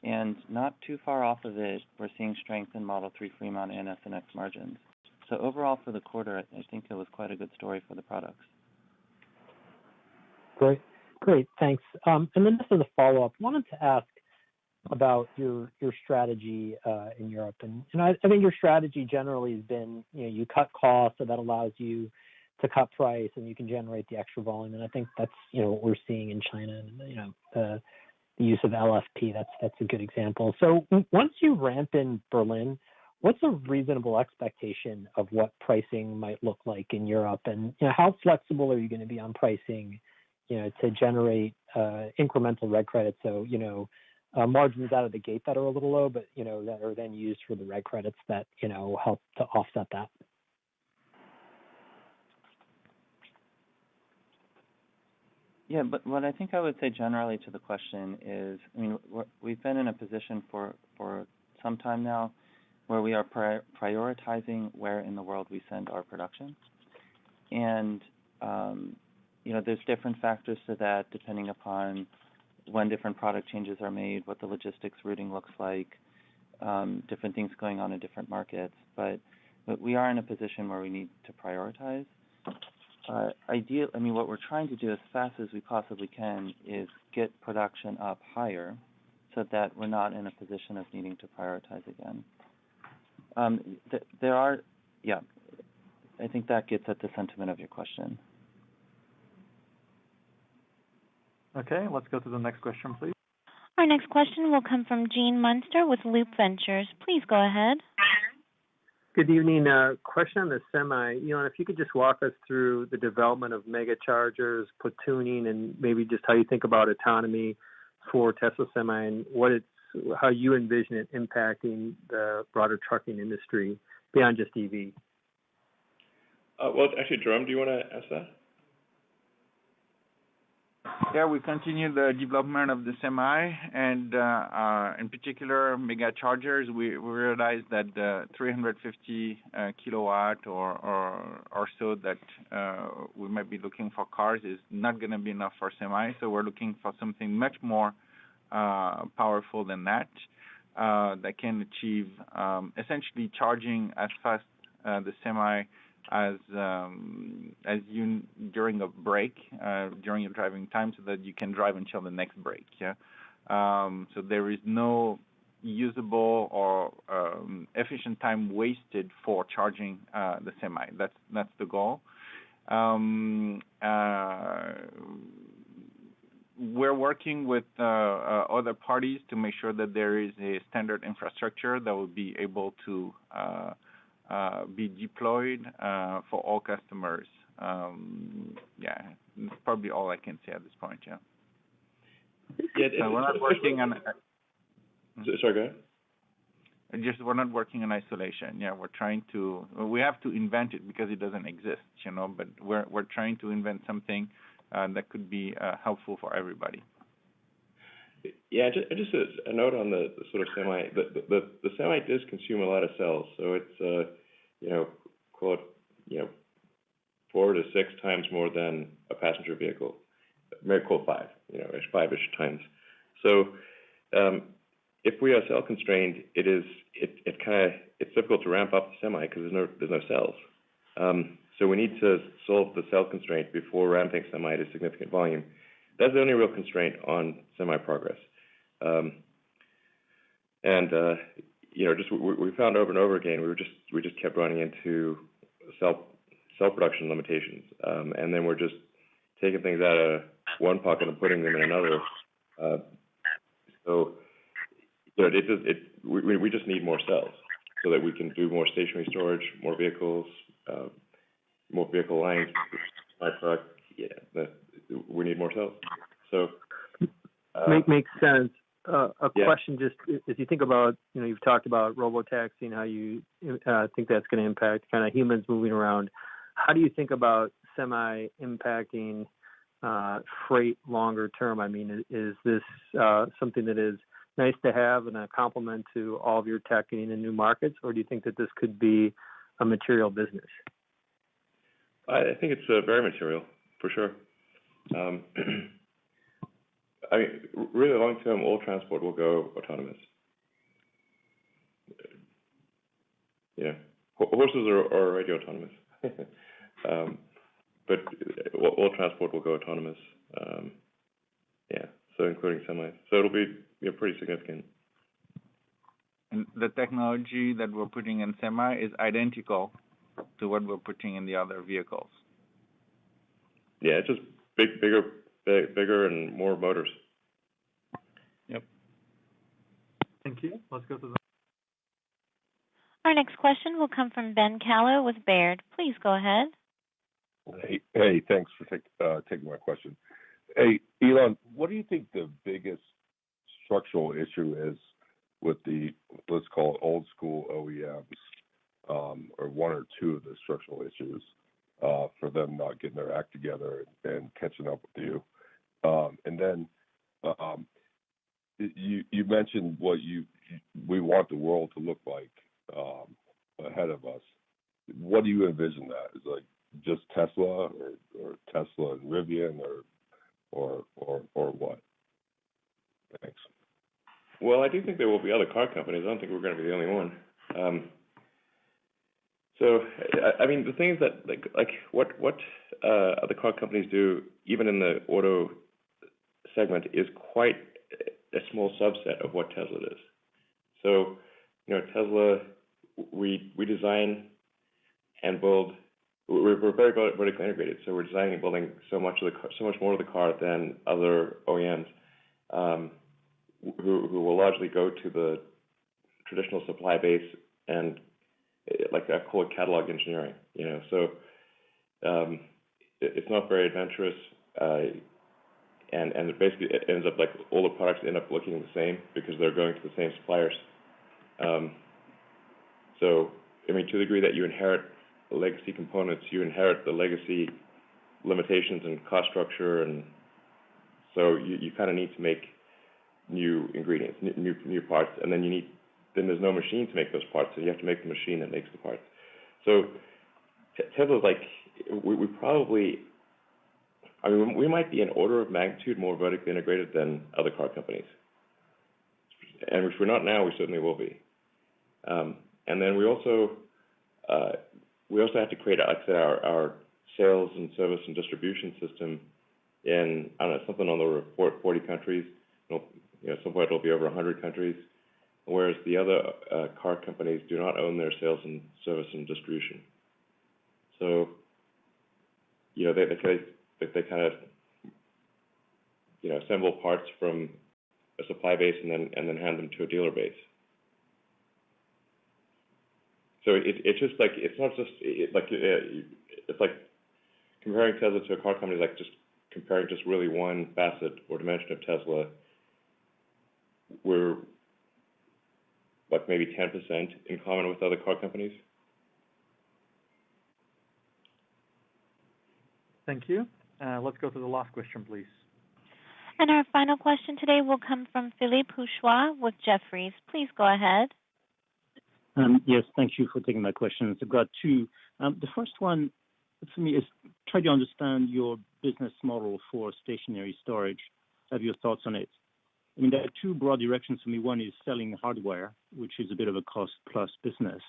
and not too far off of it, we're seeing strength in Model 3 Fremont and S and X margins. So overall for the quarter, I think it was quite a good story for the products. Great, thanks. And then just as a follow-up, wanted to ask about your strategy in Europe, and I think your strategy generally has been you cut costs, so that allows you to cut price, and you can generate the extra volume. And I think that's what we're seeing in China, and the use of LFP. That's a good example. So once you ramp in Berlin, what's a reasonable expectation of what pricing might look like in Europe, and how flexible are you going to be on pricing, to generate incremental reg credits? So margins out of the gate that are a little low, but that are then used for the reg credits that help to offset that. Yeah, but what I think I would say generally to the question is, we've been in a position for some time now where we are prioritizing where in the world we send our production. And, there's different factors to that depending upon when different product changes are made, what the logistics routing looks like, different things going on in different markets. But we are in a position where we need to prioritize. What we're trying to do as fast as we possibly can is get production up higher so that we're not in a position of needing to prioritize again. I think that gets at the sentiment of your question. Okay, let's go to the next question, please. Our next question will come from Gene Munster with Loop Ventures. Please go ahead. Good evening. Question on the Semi. If you could just walk us through the development of mega chargers, platooning, and maybe just how you think about autonomy for Tesla Semi and what its how you envision it impacting the broader trucking industry beyond just EV. Well, actually, Jerome, do you want to ask that? Yeah, we continue the development of the semi, and in particular, mega chargers. We realized that the 350 kilowatt or so that we might be looking for cars is not going to be enough for semi. So we're looking for something much more powerful than that that can achieve essentially charging as fast the semi as you during a break during your driving time, so that you can drive until the next break. Yeah. So there is no usable or efficient time wasted for charging the semi. That's the goal. We're working with other parties to make sure that there is a standard infrastructure that will be able to be deployed for all customers. Yeah, that's probably all I can say at this point. Yeah. Yeah, we're not working on. Sorry, go ahead. We're not working on isolation. Yeah, we're trying to. We have to invent it because it doesn't exist, But we're trying to invent something that could be helpful for everybody. Yeah, just a note on the sort of semi. The semi does consume a lot of cells, so it's quote 4 to 6 times more than a passenger vehicle. Maybe quote 5, 5-ish times. So if we are cell constrained, it's difficult to ramp up the semi because there's no cells. So we need to solve the cell constraint before ramping semi to significant volume. That's the only real constraint on semi progress. We found over and over again, we just kept running into cell production limitations, and then we're just taking things out of one pocket and putting them in another. We just need more cells so that we can do more stationary storage, more vehicles, more vehicle lines. My truck, we need more cells. So makes sense. Question, just as you think about, you've talked about robotaxi and how you think that's going to impact kind of humans moving around. How do you think about semi impacting freight longer term? I mean, is this something that is nice to have and a complement to all of your tech getting in new markets, or do you think that this could be a material business? I think it's very material, for sure. I mean, really long term, all transport will go autonomous. Horses are already autonomous, but all transport will go autonomous. So including semis. So it'll be pretty significant. And the technology that we're putting in semi is identical to what we're putting in the other vehicles. Yeah, it's just bigger and more motors. Yep. Thank you. Let's go to the. Our next question will come from Ben Kallo with Baird. Please go ahead. Hey, thanks for taking my question. Hey, Elon, what do you think the biggest structural issue is with the, let's call it old school OEMs, or one or two of the structural issues for them not getting their act together and catching up with you? And then you mentioned what we want the world to look like ahead of us. What do you envision that? Is it like just Tesla or Tesla and Rivian or what? Thanks. Well, I do think there will be other car companies. I don't think we're going to be the only one. So, I mean, the things that like what other car companies do, even in the auto segment, is quite a small subset of what Tesla does. So, Tesla, we design and build. We're very vertically integrated, so we're designing and building so much more of the car than other OEMs, who will largely go to the traditional supply base and I call it catalog engineering. So it's not very adventurous. and basically it ends up like all the products end up looking the same because they're going to the same suppliers. So, I mean, to the degree that you inherit the legacy components, you inherit the legacy limitations and cost structure, and so you kind of need to make new ingredients, new parts, and then there's no machine to make those parts, so you have to make the machine that makes the parts. So Tesla's like, we probably, I mean, we might be an order of magnitude more vertically integrated than other car companies. And if we're not now, we certainly will be. And then we also have to create, like I said, our sales and service and distribution system in, I don't know, something on the order of 40 countries. At some point it'll be over 100 countries, whereas the other car companies do not own their sales and service and distribution. So, they kind of, assemble parts from a supply base and then hand them to a dealer base. So it's just like, it's not just it's like comparing Tesla to a car company, like just comparing just really one facet or dimension of Tesla. We're like maybe 10% in common with other car companies. Thank you. Let's go to the last question, please. And our final question today will come from Philippe Houchois with Jefferies. Please go ahead. Yes, thank you for taking my questions. I've got two. The first one for me is try to understand your business model for stationary storage. Have your thoughts on it? I mean, there are two broad directions for me. One is selling hardware, which is a bit of a cost-plus business.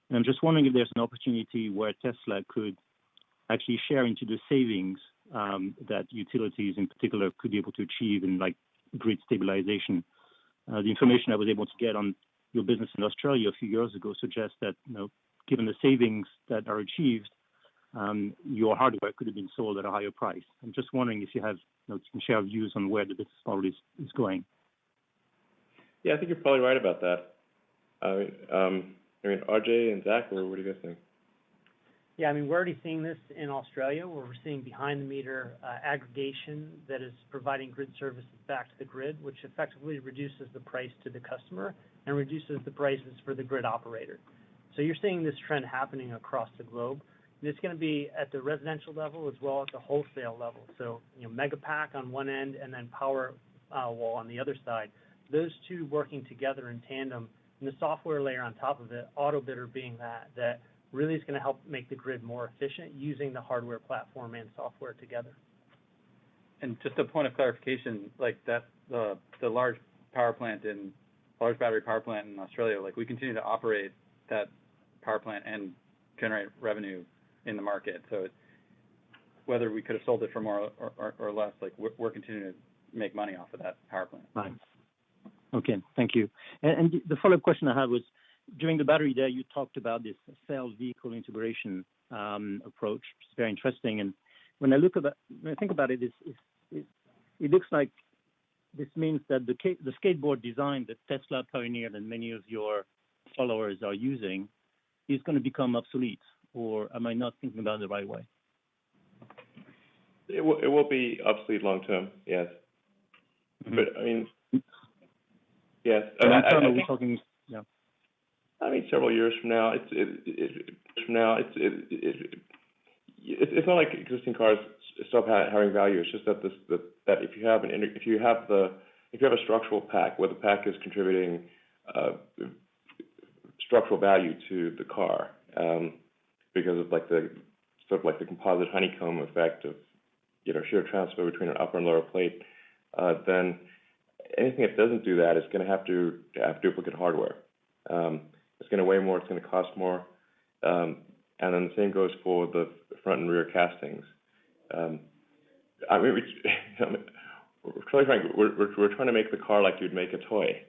And I'm just wondering if there's an opportunity where Tesla could actually share into the savings that utilities in particular could be able to achieve in like grid stabilization. The information I was able to get on your business in Australia a few years ago suggests that, given the savings that are achieved, your hardware could have been sold at a higher price. I'm just wondering if you have, you can share views on where the business model is going. Yeah, I think you're probably right about that. I mean, RJ and Zach, what do you guys think? Yeah, I mean, we're already seeing this in Australia, where we're seeing behind-the-meter aggregation that is providing grid services back to the grid, which effectively reduces the price to the customer and reduces the prices for the grid operator. So you're seeing this trend happening across the globe. And it's going to be at the residential level as well as the wholesale level. So, Megapack on one end and then Powerwall on the other side. Those two working together in tandem, and the software layer on top of it, AutoBidder being that really is going to help make the grid more efficient using the hardware platform and software together. And just a point of clarification, like that, the large battery power plant in Australia, like we continue to operate that power plant and generate revenue in the market. So whether we could have sold it for more or less, like we're continuing to make money off of that power plant. Right. Okay, thank you. And the follow-up question I had was, during the battery day, you talked about this cell vehicle integration approach, which is very interesting. And when I think about it, it looks like this means that the skateboard design that Tesla pioneered and many of your followers are using is going to become obsolete. Or am I not thinking about it the right way? It will be obsolete long term, yes. Mm-hmm. But I mean, yes. I mean, several years from now, it's not like existing cars stop having value. It's just that that if you have a structural pack where the pack is contributing structural value to the car, because of like the sort of like the composite honeycomb effect of shear transfer between an upper and lower plate, then anything that doesn't do that is going to have duplicate hardware. It's going to weigh more, it's going to cost more, and then the same goes for the front and rear castings. I mean, we're trying to make the car like you'd make a toy.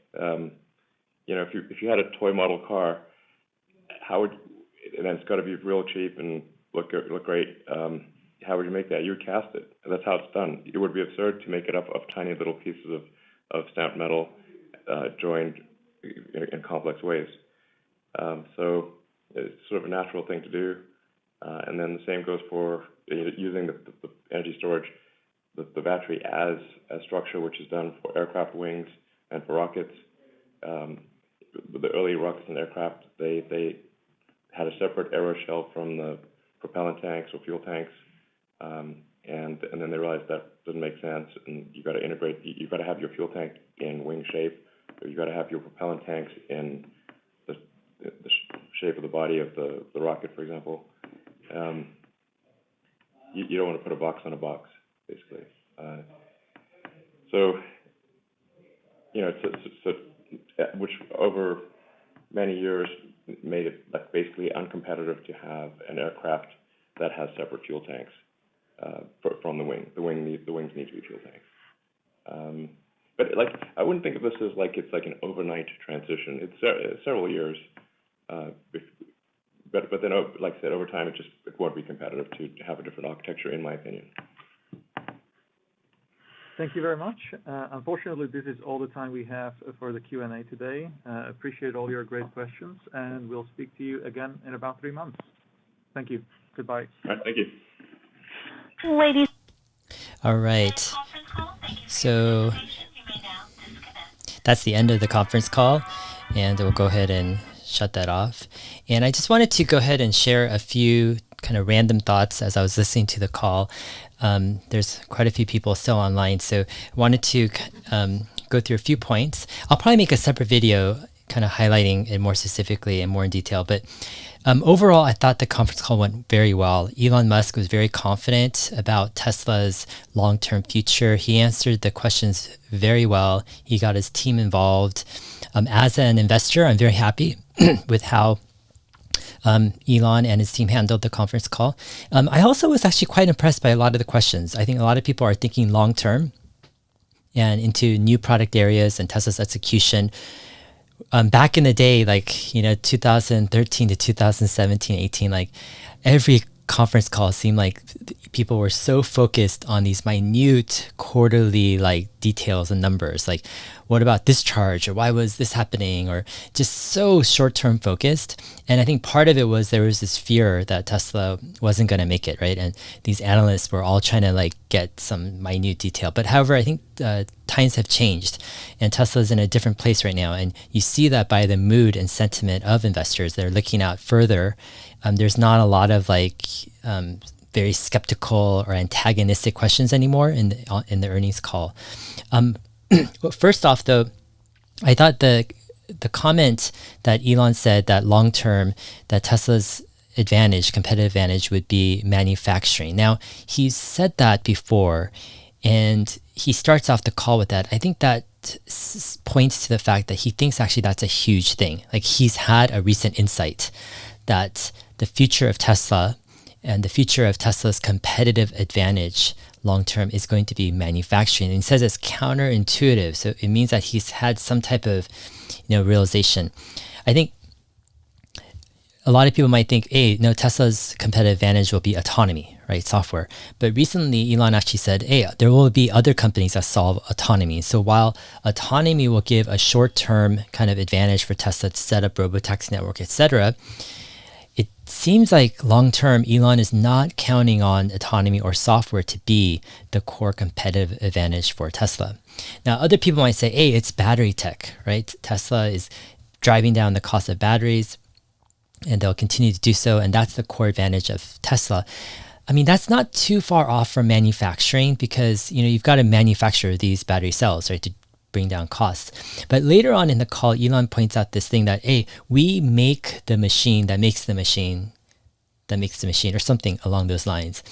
If you had a toy model car, and then it's got to be real cheap and look great. How would you make that? You would cast it. And that's how it's done. It would be absurd to make it up of tiny little pieces of stamped metal joined in complex ways. So it's sort of a natural thing to do. And then the same goes for using the energy storage. the battery as a structure, which is done for aircraft wings and for rockets. The early rockets and aircraft, they had a separate aeroshell from the propellant tanks or fuel tanks, and then they realized that doesn't make sense, and you got to integrate. You got to have your fuel tank in wing shape, or you got to have your propellant tanks in the shape of the body of the rocket, for example. You don't want to put a box on a box, basically. So, which over many years made it like basically uncompetitive to have an aircraft that has separate fuel tanks from the wing. The wings need to be fuel tanks. But like, I wouldn't think of this as like it's like an overnight transition. It's several years. But then, like I said, over time, it won't be competitive to have a different architecture, in my opinion. Thank you very much. Unfortunately, this is all the time we have for the Q&A today. Appreciate all your great questions, and we'll speak to you again in about 3 months. Thank you. Goodbye. All right, thank you. Ladies. All right. So that's the end of the conference call, and we'll go ahead and shut that off. And I just wanted to go ahead and share a few kind of random thoughts as I was listening to the call. There's quite a few people still online, so I wanted to go through a few points. I'll probably make a separate video kind of highlighting it more specifically and more in detail, but overall, I thought the conference call went very well. Elon Musk was very confident about Tesla's long-term future. He answered the questions very well. He got his team involved. As an investor, I'm very happy with how Elon and his team handled the conference call. I also was actually quite impressed by a lot of the questions. I think a lot of people are thinking long-term and into new product areas and Tesla's execution. Back in the day, 2013 to 2017, 18, like every conference call seemed like people were so focused on these minute quarterly details and numbers. Like, what about this charge, or why was this happening, or just so short-term focused. And I think part of it was there was this fear that Tesla wasn't going to make it, right? And these analysts were all trying to get some minute detail. But however, I think times have changed, and Tesla's in a different place right now. And you see that by the mood and sentiment of investors. They're looking out further. There's not a lot of very skeptical or antagonistic questions anymore in the earnings call. Well, first off, though, I thought the comment that Elon said that long term that Tesla's competitive advantage would be manufacturing. Now, he's said that before, and he starts off the call with that. I think that points to the fact that he thinks actually that's a huge thing. Like, he's had a recent insight that the future of Tesla and the future of Tesla's competitive advantage long-term is going to be manufacturing. And he says it's counterintuitive. So it means that he's had some type of, realization. I think a lot of people might think, hey, no, Tesla's competitive advantage will be autonomy, right? Software. But recently, Elon actually said, hey, there will be other companies that solve autonomy. So while autonomy will give a short-term kind of advantage for Tesla to set up robotaxi network, etc., it seems like long-term, Elon is not counting on autonomy or software to be the core competitive advantage for Tesla. Now, other people might say, hey, it's battery tech, right? Tesla is driving down the cost of batteries, and they'll continue to do so, and that's the core advantage of Tesla. I mean, that's not too far off from manufacturing, because you've got to manufacture these battery cells, right, to bring down costs. But later on in the call, Elon points out this thing that, hey, we make the machine that makes the machine that makes the machine, or something along those lines.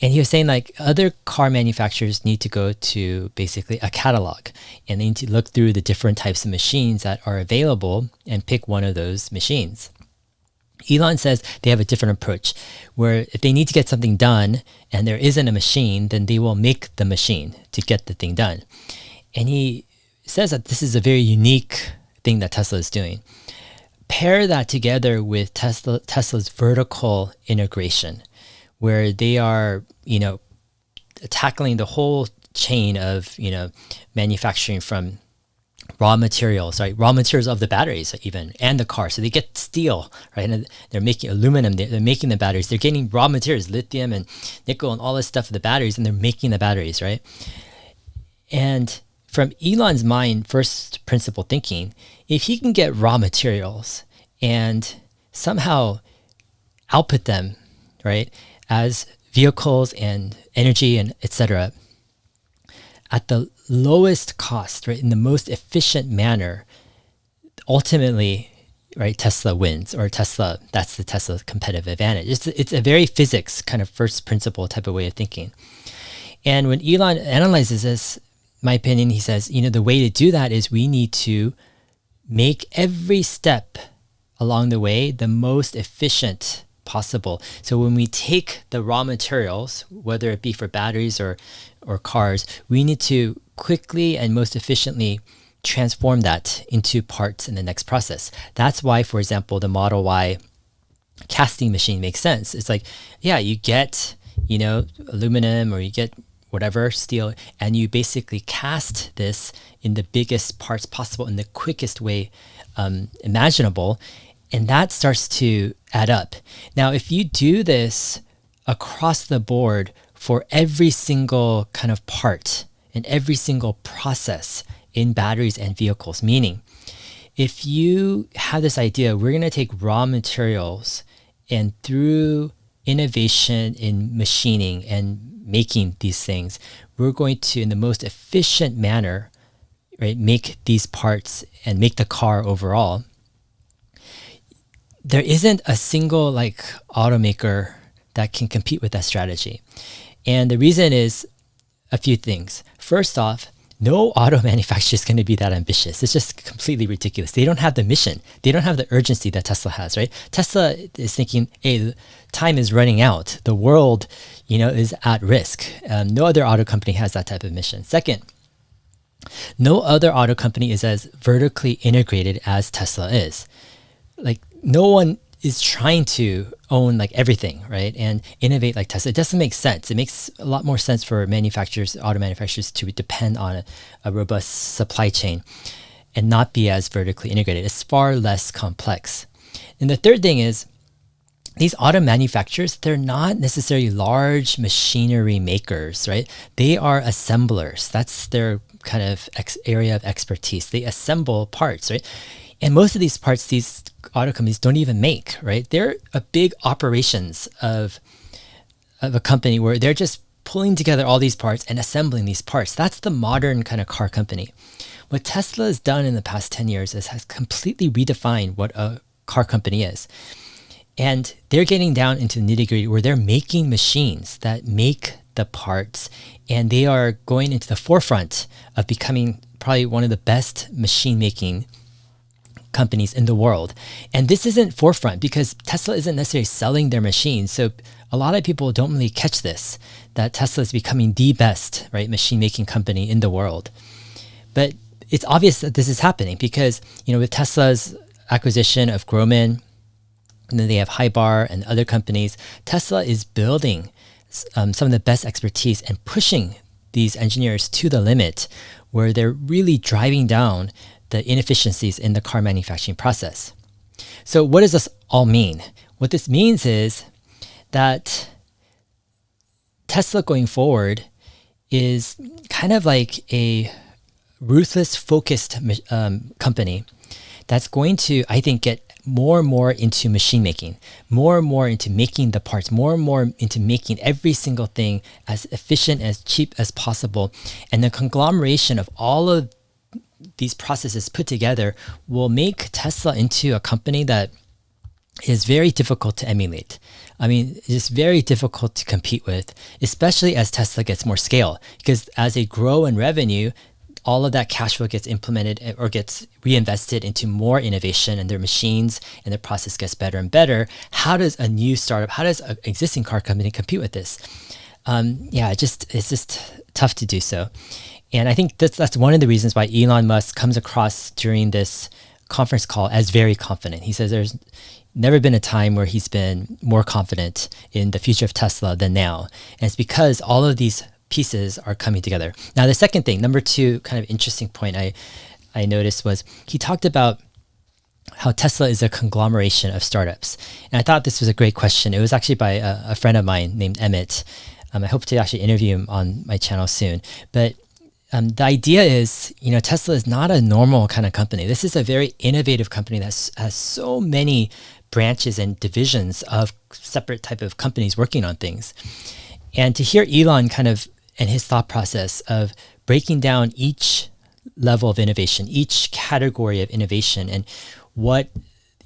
And he was saying other car manufacturers need to go to basically a catalog, and they need to look through the different types of machines that are available and pick one of those machines. Elon says they have a different approach, where if they need to get something done and there isn't a machine, then they will make the machine to get the thing done. And he says that this is a very unique thing that Tesla is doing. Pair that together with Tesla's vertical integration, where they are, tackling the whole chain of, manufacturing from raw materials, right? Raw materials of the batteries even, and the car. So they get steel, right? And they're making aluminum, they're making the batteries. They're getting raw materials, lithium and nickel and all this stuff for the batteries, and they're making the batteries, right? And from Elon's mind, first principle thinking, if he can get raw materials and somehow output them, right, as vehicles and energy and etc., at the lowest cost, right, in the most efficient manner, ultimately, right, Tesla wins, or that's the Tesla competitive advantage. It's a very physics kind of first principle type of way of thinking. And when Elon analyzes this, my opinion, he says, the way to do that is we need to make every step along the way the most efficient possible. So when we take the raw materials, whether it be for batteries or cars, we need to quickly and most efficiently transform that into parts in the next process. That's why, for example, the Model Y casting machine makes sense. It's like, yeah, you get, aluminum, or you get whatever, steel, and you basically cast this in the biggest parts possible in the quickest way imaginable. And that starts to add up. Now, if you do this across the board for every single kind of part and every single process in batteries and vehicles, meaning if you have this idea, we're going to take raw materials and through innovation in machining and making these things, we're going to, in the most efficient manner, right, make these parts and make the car overall. There isn't a single automaker that can compete with that strategy. And the reason is a few things. First off, no auto manufacturer is going to be that ambitious. It's just completely ridiculous. They don't have the mission. They don't have the urgency that Tesla has, right? Tesla is thinking, hey, time is running out. The world, is at risk. No other auto company has that type of mission. Second, no other auto company is as vertically integrated as Tesla is. No one is trying to own everything, right? And innovate like Tesla. It doesn't make sense. It makes a lot more sense for auto manufacturers to depend on a robust supply chain and not be as vertically integrated. It's far less complex. And the third thing is, these auto manufacturers, they're not necessarily large machinery makers, right? They are assemblers. That's their kind of area of expertise. They assemble parts, right? And most of these parts, these auto companies don't even make, right? They're a big operations of a company where they're just pulling together all these parts and assembling these parts. That's the modern kind of car company. What Tesla has done in the past 10 years is has completely redefined what a car company is. And they're getting down into the nitty-gritty where they're making machines that make the parts, and they are going into the forefront of becoming probably one of the best machine-making companies in the world. And this isn't forefront because Tesla isn't necessarily selling their machines. So a lot of people don't really catch this, that Tesla is becoming the best, right, machine making company in the world. But it's obvious that this is happening because, with Tesla's acquisition of Groman, and then they have Hybar and other companies, Tesla is building some of the best expertise and pushing these engineers to the limit where they're really driving down the inefficiencies in the car manufacturing process. So what does this all mean? What this means is that Tesla going forward is kind of like a ruthless, focused company that's going to, I think, get more and more into machine making, more and more into making the parts, more and more into making every single thing as efficient, as cheap as possible. And the conglomeration of all of these processes put together will make Tesla into a company that is very difficult to emulate. I mean, it's very difficult to compete with, especially as Tesla gets more scale. Because as they grow in revenue, all of that cash flow gets implemented or gets reinvested into more innovation, and their machines and their process gets better and better. How does a new startup, how does an existing car company compete with this? It's just tough to do so. And I think that's one of the reasons why Elon Musk comes across during this conference call as very confident. He says there's never been a time where he's been more confident in the future of Tesla than now. And it's because all of these pieces are coming together. Now, the second thing, number two, kind of interesting point I noticed was he talked about how Tesla is a conglomeration of startups. And I thought this was a great question. It was actually by a friend of mine named Emmett. I hope to actually interview him on my channel soon. But the idea is, Tesla is not a normal kind of company. This is a very innovative company that has so many branches and divisions of separate type of companies working on things. And to hear Elon kind of and his thought process of breaking down each level of innovation, each category of innovation, and what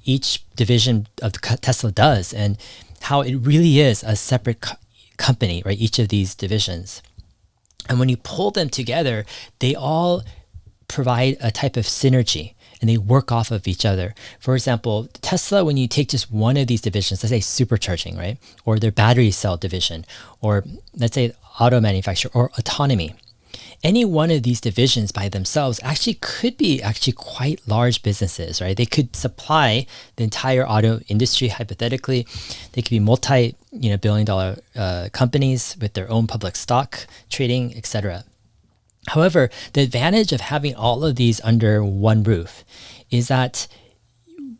each division of Tesla does, and how it really is a separate company, right? Each of these divisions. And when you pull them together, they all provide a type of synergy and they work off of each other. For example, Tesla, when you take just one of these divisions, let's say supercharging, right? Or their battery cell division, or let's say auto manufacture or autonomy. Any one of these divisions by themselves actually could be quite large businesses, right? They could supply the entire auto industry hypothetically. They could be multi-billion-dollar companies with their own public stock trading, etc. However, the advantage of having all of these under one roof is that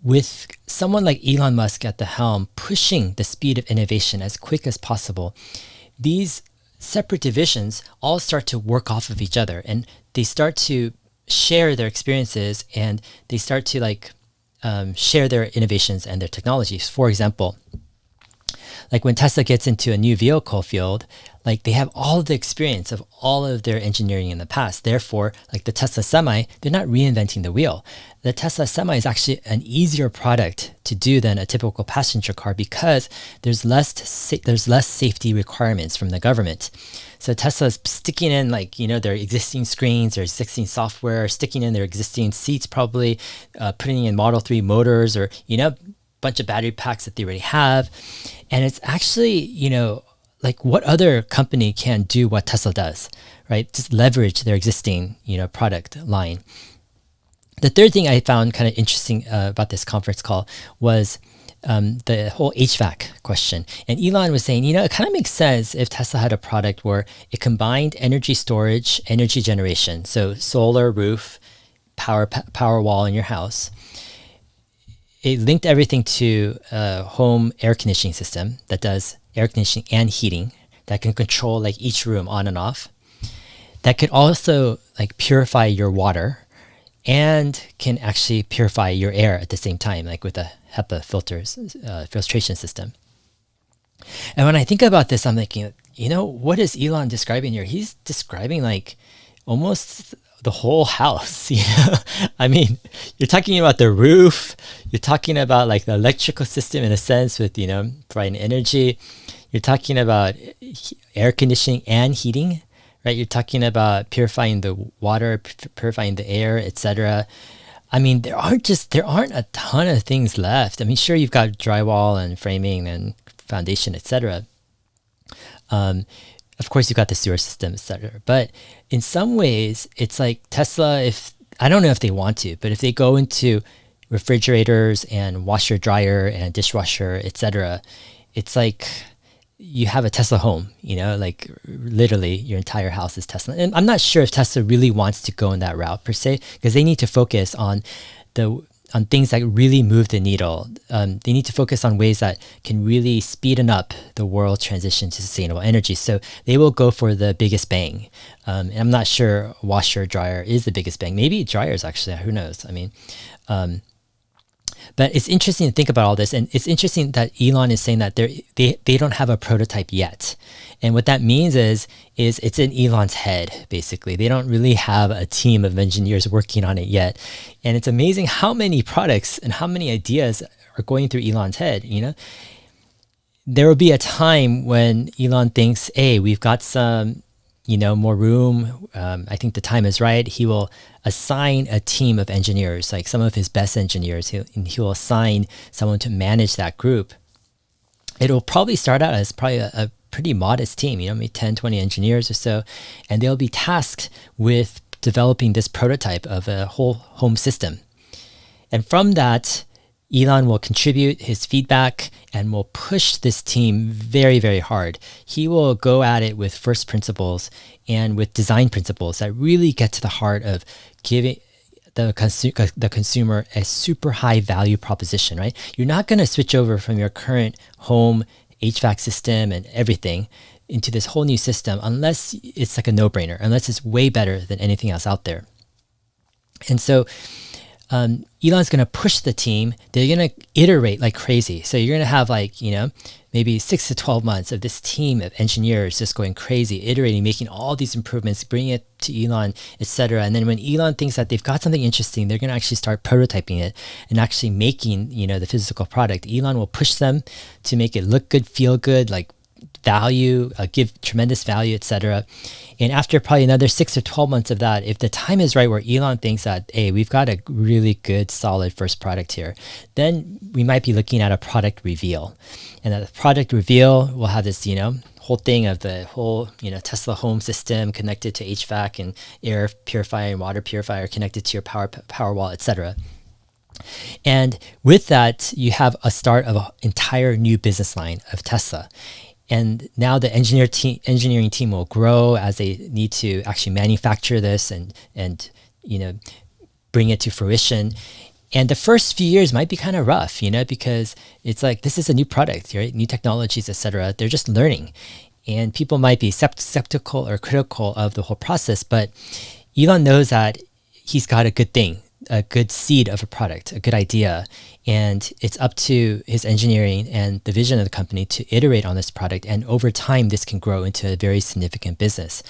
with someone like Elon Musk at the helm pushing the speed of innovation as quick as possible, these separate divisions all start to work off of each other, and they start to share their experiences, and they start to share their innovations and their technologies. For example, like when Tesla gets into a new vehicle field, like they have all of the experience of all of their engineering in the past. Therefore, like the Tesla Semi, they're not reinventing the wheel. The Tesla Semi is actually an easier product to do than a typical passenger car because there's less safety requirements from the government. So Tesla's sticking in their existing screens, their existing software, sticking in their existing seats, probably putting in Model 3 motors or bunch of battery packs that they already have. And it's actually, what other company can do what Tesla does, right? Just leverage their existing, product line. The third thing I found kind of interesting about this conference call was the whole HVAC question. And Elon was saying, it kind of makes sense if Tesla had a product where it combined energy storage, energy generation, so solar roof, power wall in your house. It linked everything to a home air conditioning system that does air conditioning and heating, that can control each room on and off, that could also purify your water and can actually purify your air at the same time, with a HEPA filtration system. And when I think about this, I'm thinking, what is Elon describing here? He's describing almost the whole house. I mean, you're talking about the roof, you're talking about the electrical system in a sense with providing energy, you're talking about air conditioning and heating, right? You're talking about purifying the water, purifying the air, etc. I mean, there aren't a ton of things left. I mean, sure, you've got drywall and framing and foundation, etc. Of course, you've got the sewer system, etc. But in some ways, it's like Tesla, I don't know if they want to, but if they go into refrigerators and washer, dryer, and dishwasher, etc., it's like you have a Tesla home, literally your entire house is Tesla. And I'm not sure if Tesla really wants to go in that route per se, because they need to focus on things that really move the needle. They need to focus on ways that can really speeden up the world transition to sustainable energy. So they will go for the biggest bang. And I'm not sure washer, dryer is the biggest bang. Maybe dryers actually, who knows? I mean, but it's interesting to think about all this. And it's interesting that Elon is saying that they don't have a prototype yet. And what that means is it's in Elon's head, basically. They don't really have a team of engineers working on it yet. And it's amazing how many products and how many ideas are going through Elon's head, There will be a time when Elon thinks, hey, we've got some, more room. I think the time is right. He will assign a team of engineers, like some of his best engineers. He will assign someone to manage that group. It'll probably start out as probably a pretty modest team, maybe 10, 20 engineers or so, and they'll be tasked with developing this prototype of a whole home system. And from that, Elon will contribute his feedback and will push this team very, very hard. He will go at it with first principles and with design principles that really get to the heart of the consumer a super high value proposition, right? You're not going to switch over from your current home HVAC system and everything into this whole new system unless it's like a no-brainer, unless it's way better than anything else out there. And so Elon's going to push the team. They're going to iterate like crazy. So you're going to have like, maybe 6 to 12 months of this team of engineers just going crazy, iterating, making all these improvements, bringing it to Elon, etc. And then when Elon thinks that they've got something interesting, they're going to actually start prototyping it and actually making, the physical product. Elon will push them to make it look good, feel good, like value, give tremendous value, etc. And after probably another 6 or 12 months of that, if the time is right where Elon thinks that, hey, we've got a really good, solid first product here, then we might be looking at a product reveal. And at the product reveal, we'll have this, whole thing of the whole, Tesla home system connected to HVAC and air purifier and water purifier connected to your power wall, etc. And with that, you have a start of an entire new business line of Tesla. And now the engineering team will grow as they need to actually manufacture this and bring it to fruition. And the first few years might be kind of rough, because it's like, this is a new product, right? New technologies, etc. They're just learning. And people might be skeptical or critical of the whole process, but Elon knows that he's got a good thing, a good seed of a product, a good idea. And it's up to his engineering and the vision of the company to iterate on this product. And over time, this can grow into a very significant business.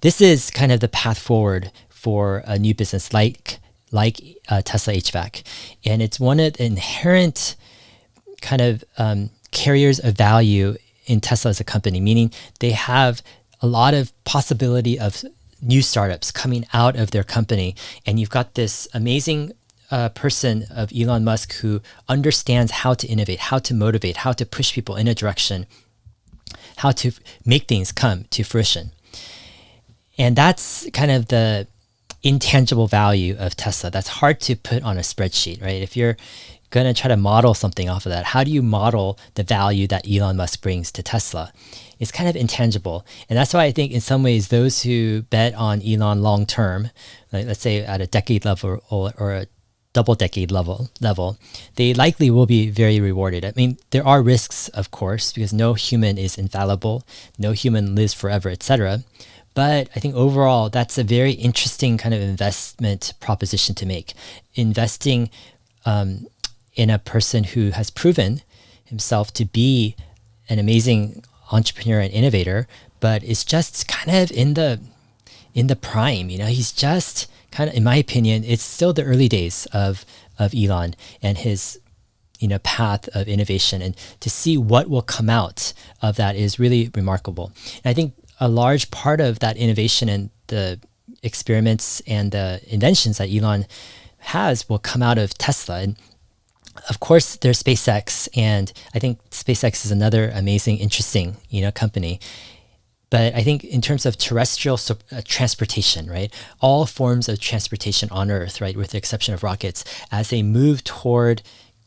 This is kind of the path forward for a new business like Tesla HVAC. And it's one of the inherent kind of carriers of value in Tesla as a company, meaning they have a lot of possibility of new startups coming out of their company. And you've got this amazing person of Elon Musk who understands how to innovate, how to motivate, how to push people in a direction, how to make things come to fruition. And that's kind of the intangible value of Tesla. That's hard to put on a spreadsheet, right? If you're going to try to model something off of that, how do you model the value that Elon Musk brings to Tesla? It's kind of intangible. And that's why I think in some ways, those who bet on Elon long term, like let's say at a decade level or a double decade level, they likely will be very rewarded. I mean, there are risks, of course, because no human is infallible, no human lives forever, etc. But I think overall, that's a very interesting kind of investment proposition to make. Investing in a person who has proven himself to be an amazing entrepreneur and innovator, but is just kind of in the prime. He's just kind of, in my opinion, it's still the early days of Elon and his path of innovation, and to see what will come out of that is really remarkable. And I think a large part of that innovation and the experiments and the inventions that Elon has will come out of Tesla. And of course, there's SpaceX, and I think SpaceX is another amazing, interesting, company. But I think in terms of terrestrial transportation, right, all forms of transportation on Earth, right, with the exception of rockets, as they move toward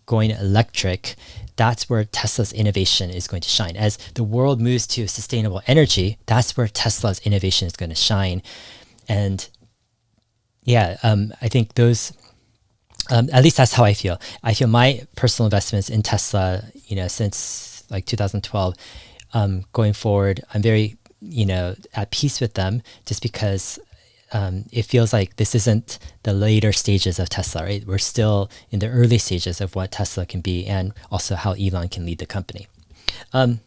going electric, that's where Tesla's innovation is going to shine. As the world moves to sustainable energy, that's where Tesla's innovation is going to shine. And yeah, I think those, at least that's how I feel. I feel my personal investments in Tesla, since like 2012, going forward, I'm very, at peace with them, just because it feels like this isn't the later stages of Tesla, right? We're still in the early stages of what Tesla can be, and also how Elon can lead the company. A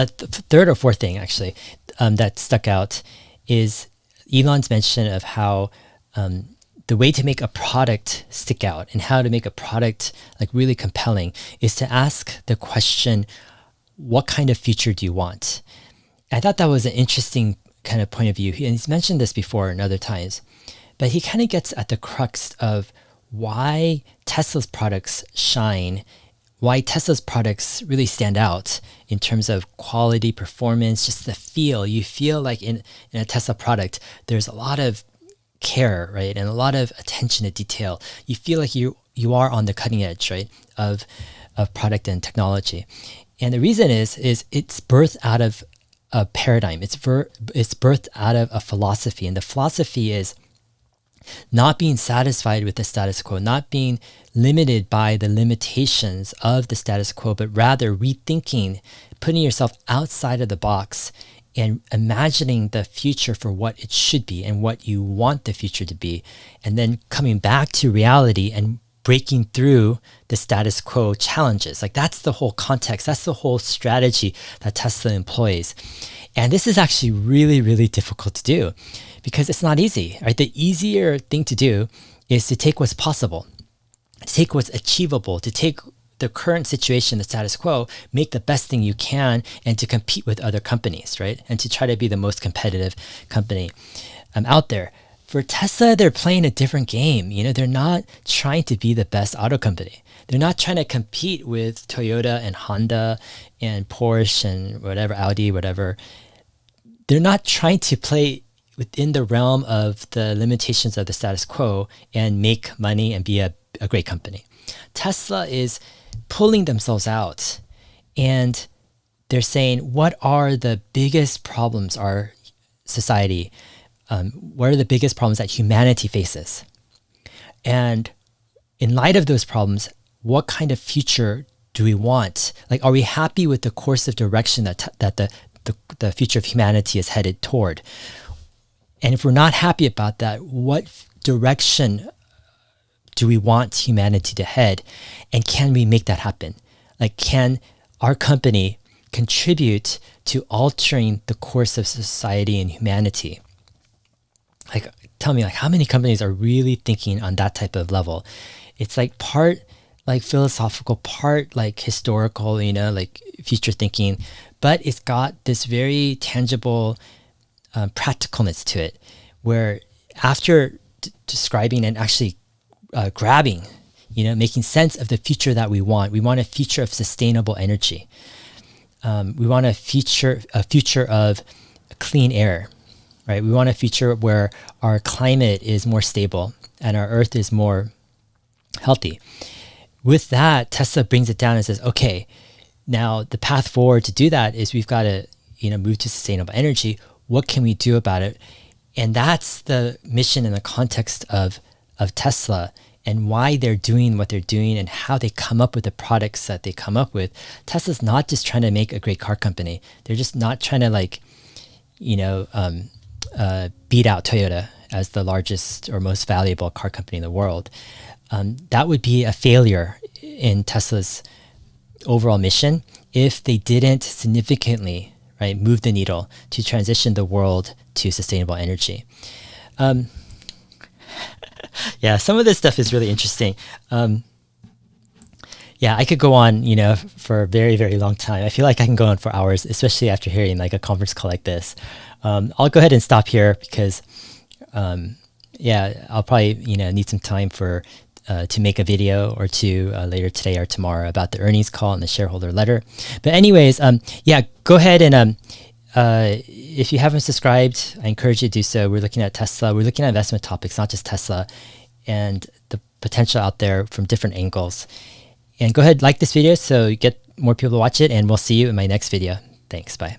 third or fourth thing, actually, that stuck out is Elon's mention of how the way to make a product stick out and how to make a product like really compelling is to ask the question, what kind of future do you want? I thought that was an interesting kind of point of view. And he's mentioned this before in other times, but he kind of gets at the crux of why Tesla's products shine, why Tesla's products really stand out in terms of quality, performance, just the feel. You feel like in a Tesla product, there's a lot of care, right? And a lot of attention to detail. You feel like you are on the cutting edge, right, of product and technology. And the reason is it's birthed out of a paradigm. It's birthed out of a philosophy. And the philosophy is not being satisfied with the status quo, not being limited by the limitations of the status quo, but rather rethinking, putting yourself outside of the box and imagining the future for what it should be and what you want the future to be, and then coming back to reality and breaking through the status quo challenges. Like that's the whole context, that's the whole strategy that Tesla employs. And this is actually really, really difficult to do because it's not easy, right? The easier thing to do is to take what's possible, to take what's achievable, to take the current situation, the status quo, make the best thing you can, and to compete with other companies, right? And to try to be the most competitive company out there. For Tesla, they're playing a different game. You know, they're not trying to be the best auto company. They're not trying to compete with Toyota and Honda and Porsche and whatever, Audi, whatever. They're not trying to play within the realm of the limitations of the status quo and make money and be a great company. Tesla is pulling themselves out and they're saying, what are the biggest problems our society, what are the biggest problems that humanity faces? And in light of those problems, what kind of future do we want? Like, are we happy with the course of direction that the future of humanity is headed toward? And if we're not happy about that, what direction do we want humanity to head? And can we make that happen? Like, can our company contribute to altering the course of society and humanity? Like, tell me, like, how many companies are really thinking on that type of level? It's like part like philosophical, part like historical, you know, like future thinking, but it's got this very tangible practicalness to it, where after describing and actually grabbing, you know, making sense of the future that we want a future of sustainable energy. We want a future of clean air, right? We want a future where our climate is more stable and our earth is more healthy. With that, Tesla brings it down and says, okay, now the path forward to do that is we've got to, you know, move to sustainable energy. What can we do about it? And that's the mission in the context of Tesla and why they're doing what they're doing and how they come up with the products that they come up with. Tesla's not just trying to make a great car company. They're just not trying to, like, you know, beat out Toyota as the largest or most valuable car company in the world. That would be a failure in Tesla's overall mission if they didn't significantly, right, move the needle to transition the world to sustainable energy. Yeah, some of this stuff is really interesting. Yeah, I could go on, you know, for a very, very long time. I feel like I can go on for hours, especially after hearing like a conference call like this. I'll go ahead and stop here because, yeah, I'll probably, you know, need some time for to make a video or two later today or tomorrow about the earnings call and the shareholder letter. But anyways, yeah, go ahead and if you haven't subscribed, I encourage you to do so. We're looking at Tesla. We're looking at investment topics, not just Tesla, and the potential out there from different angles. And go ahead, like this video so you get more people to watch it, and we'll see you in my next video. Thanks. Bye.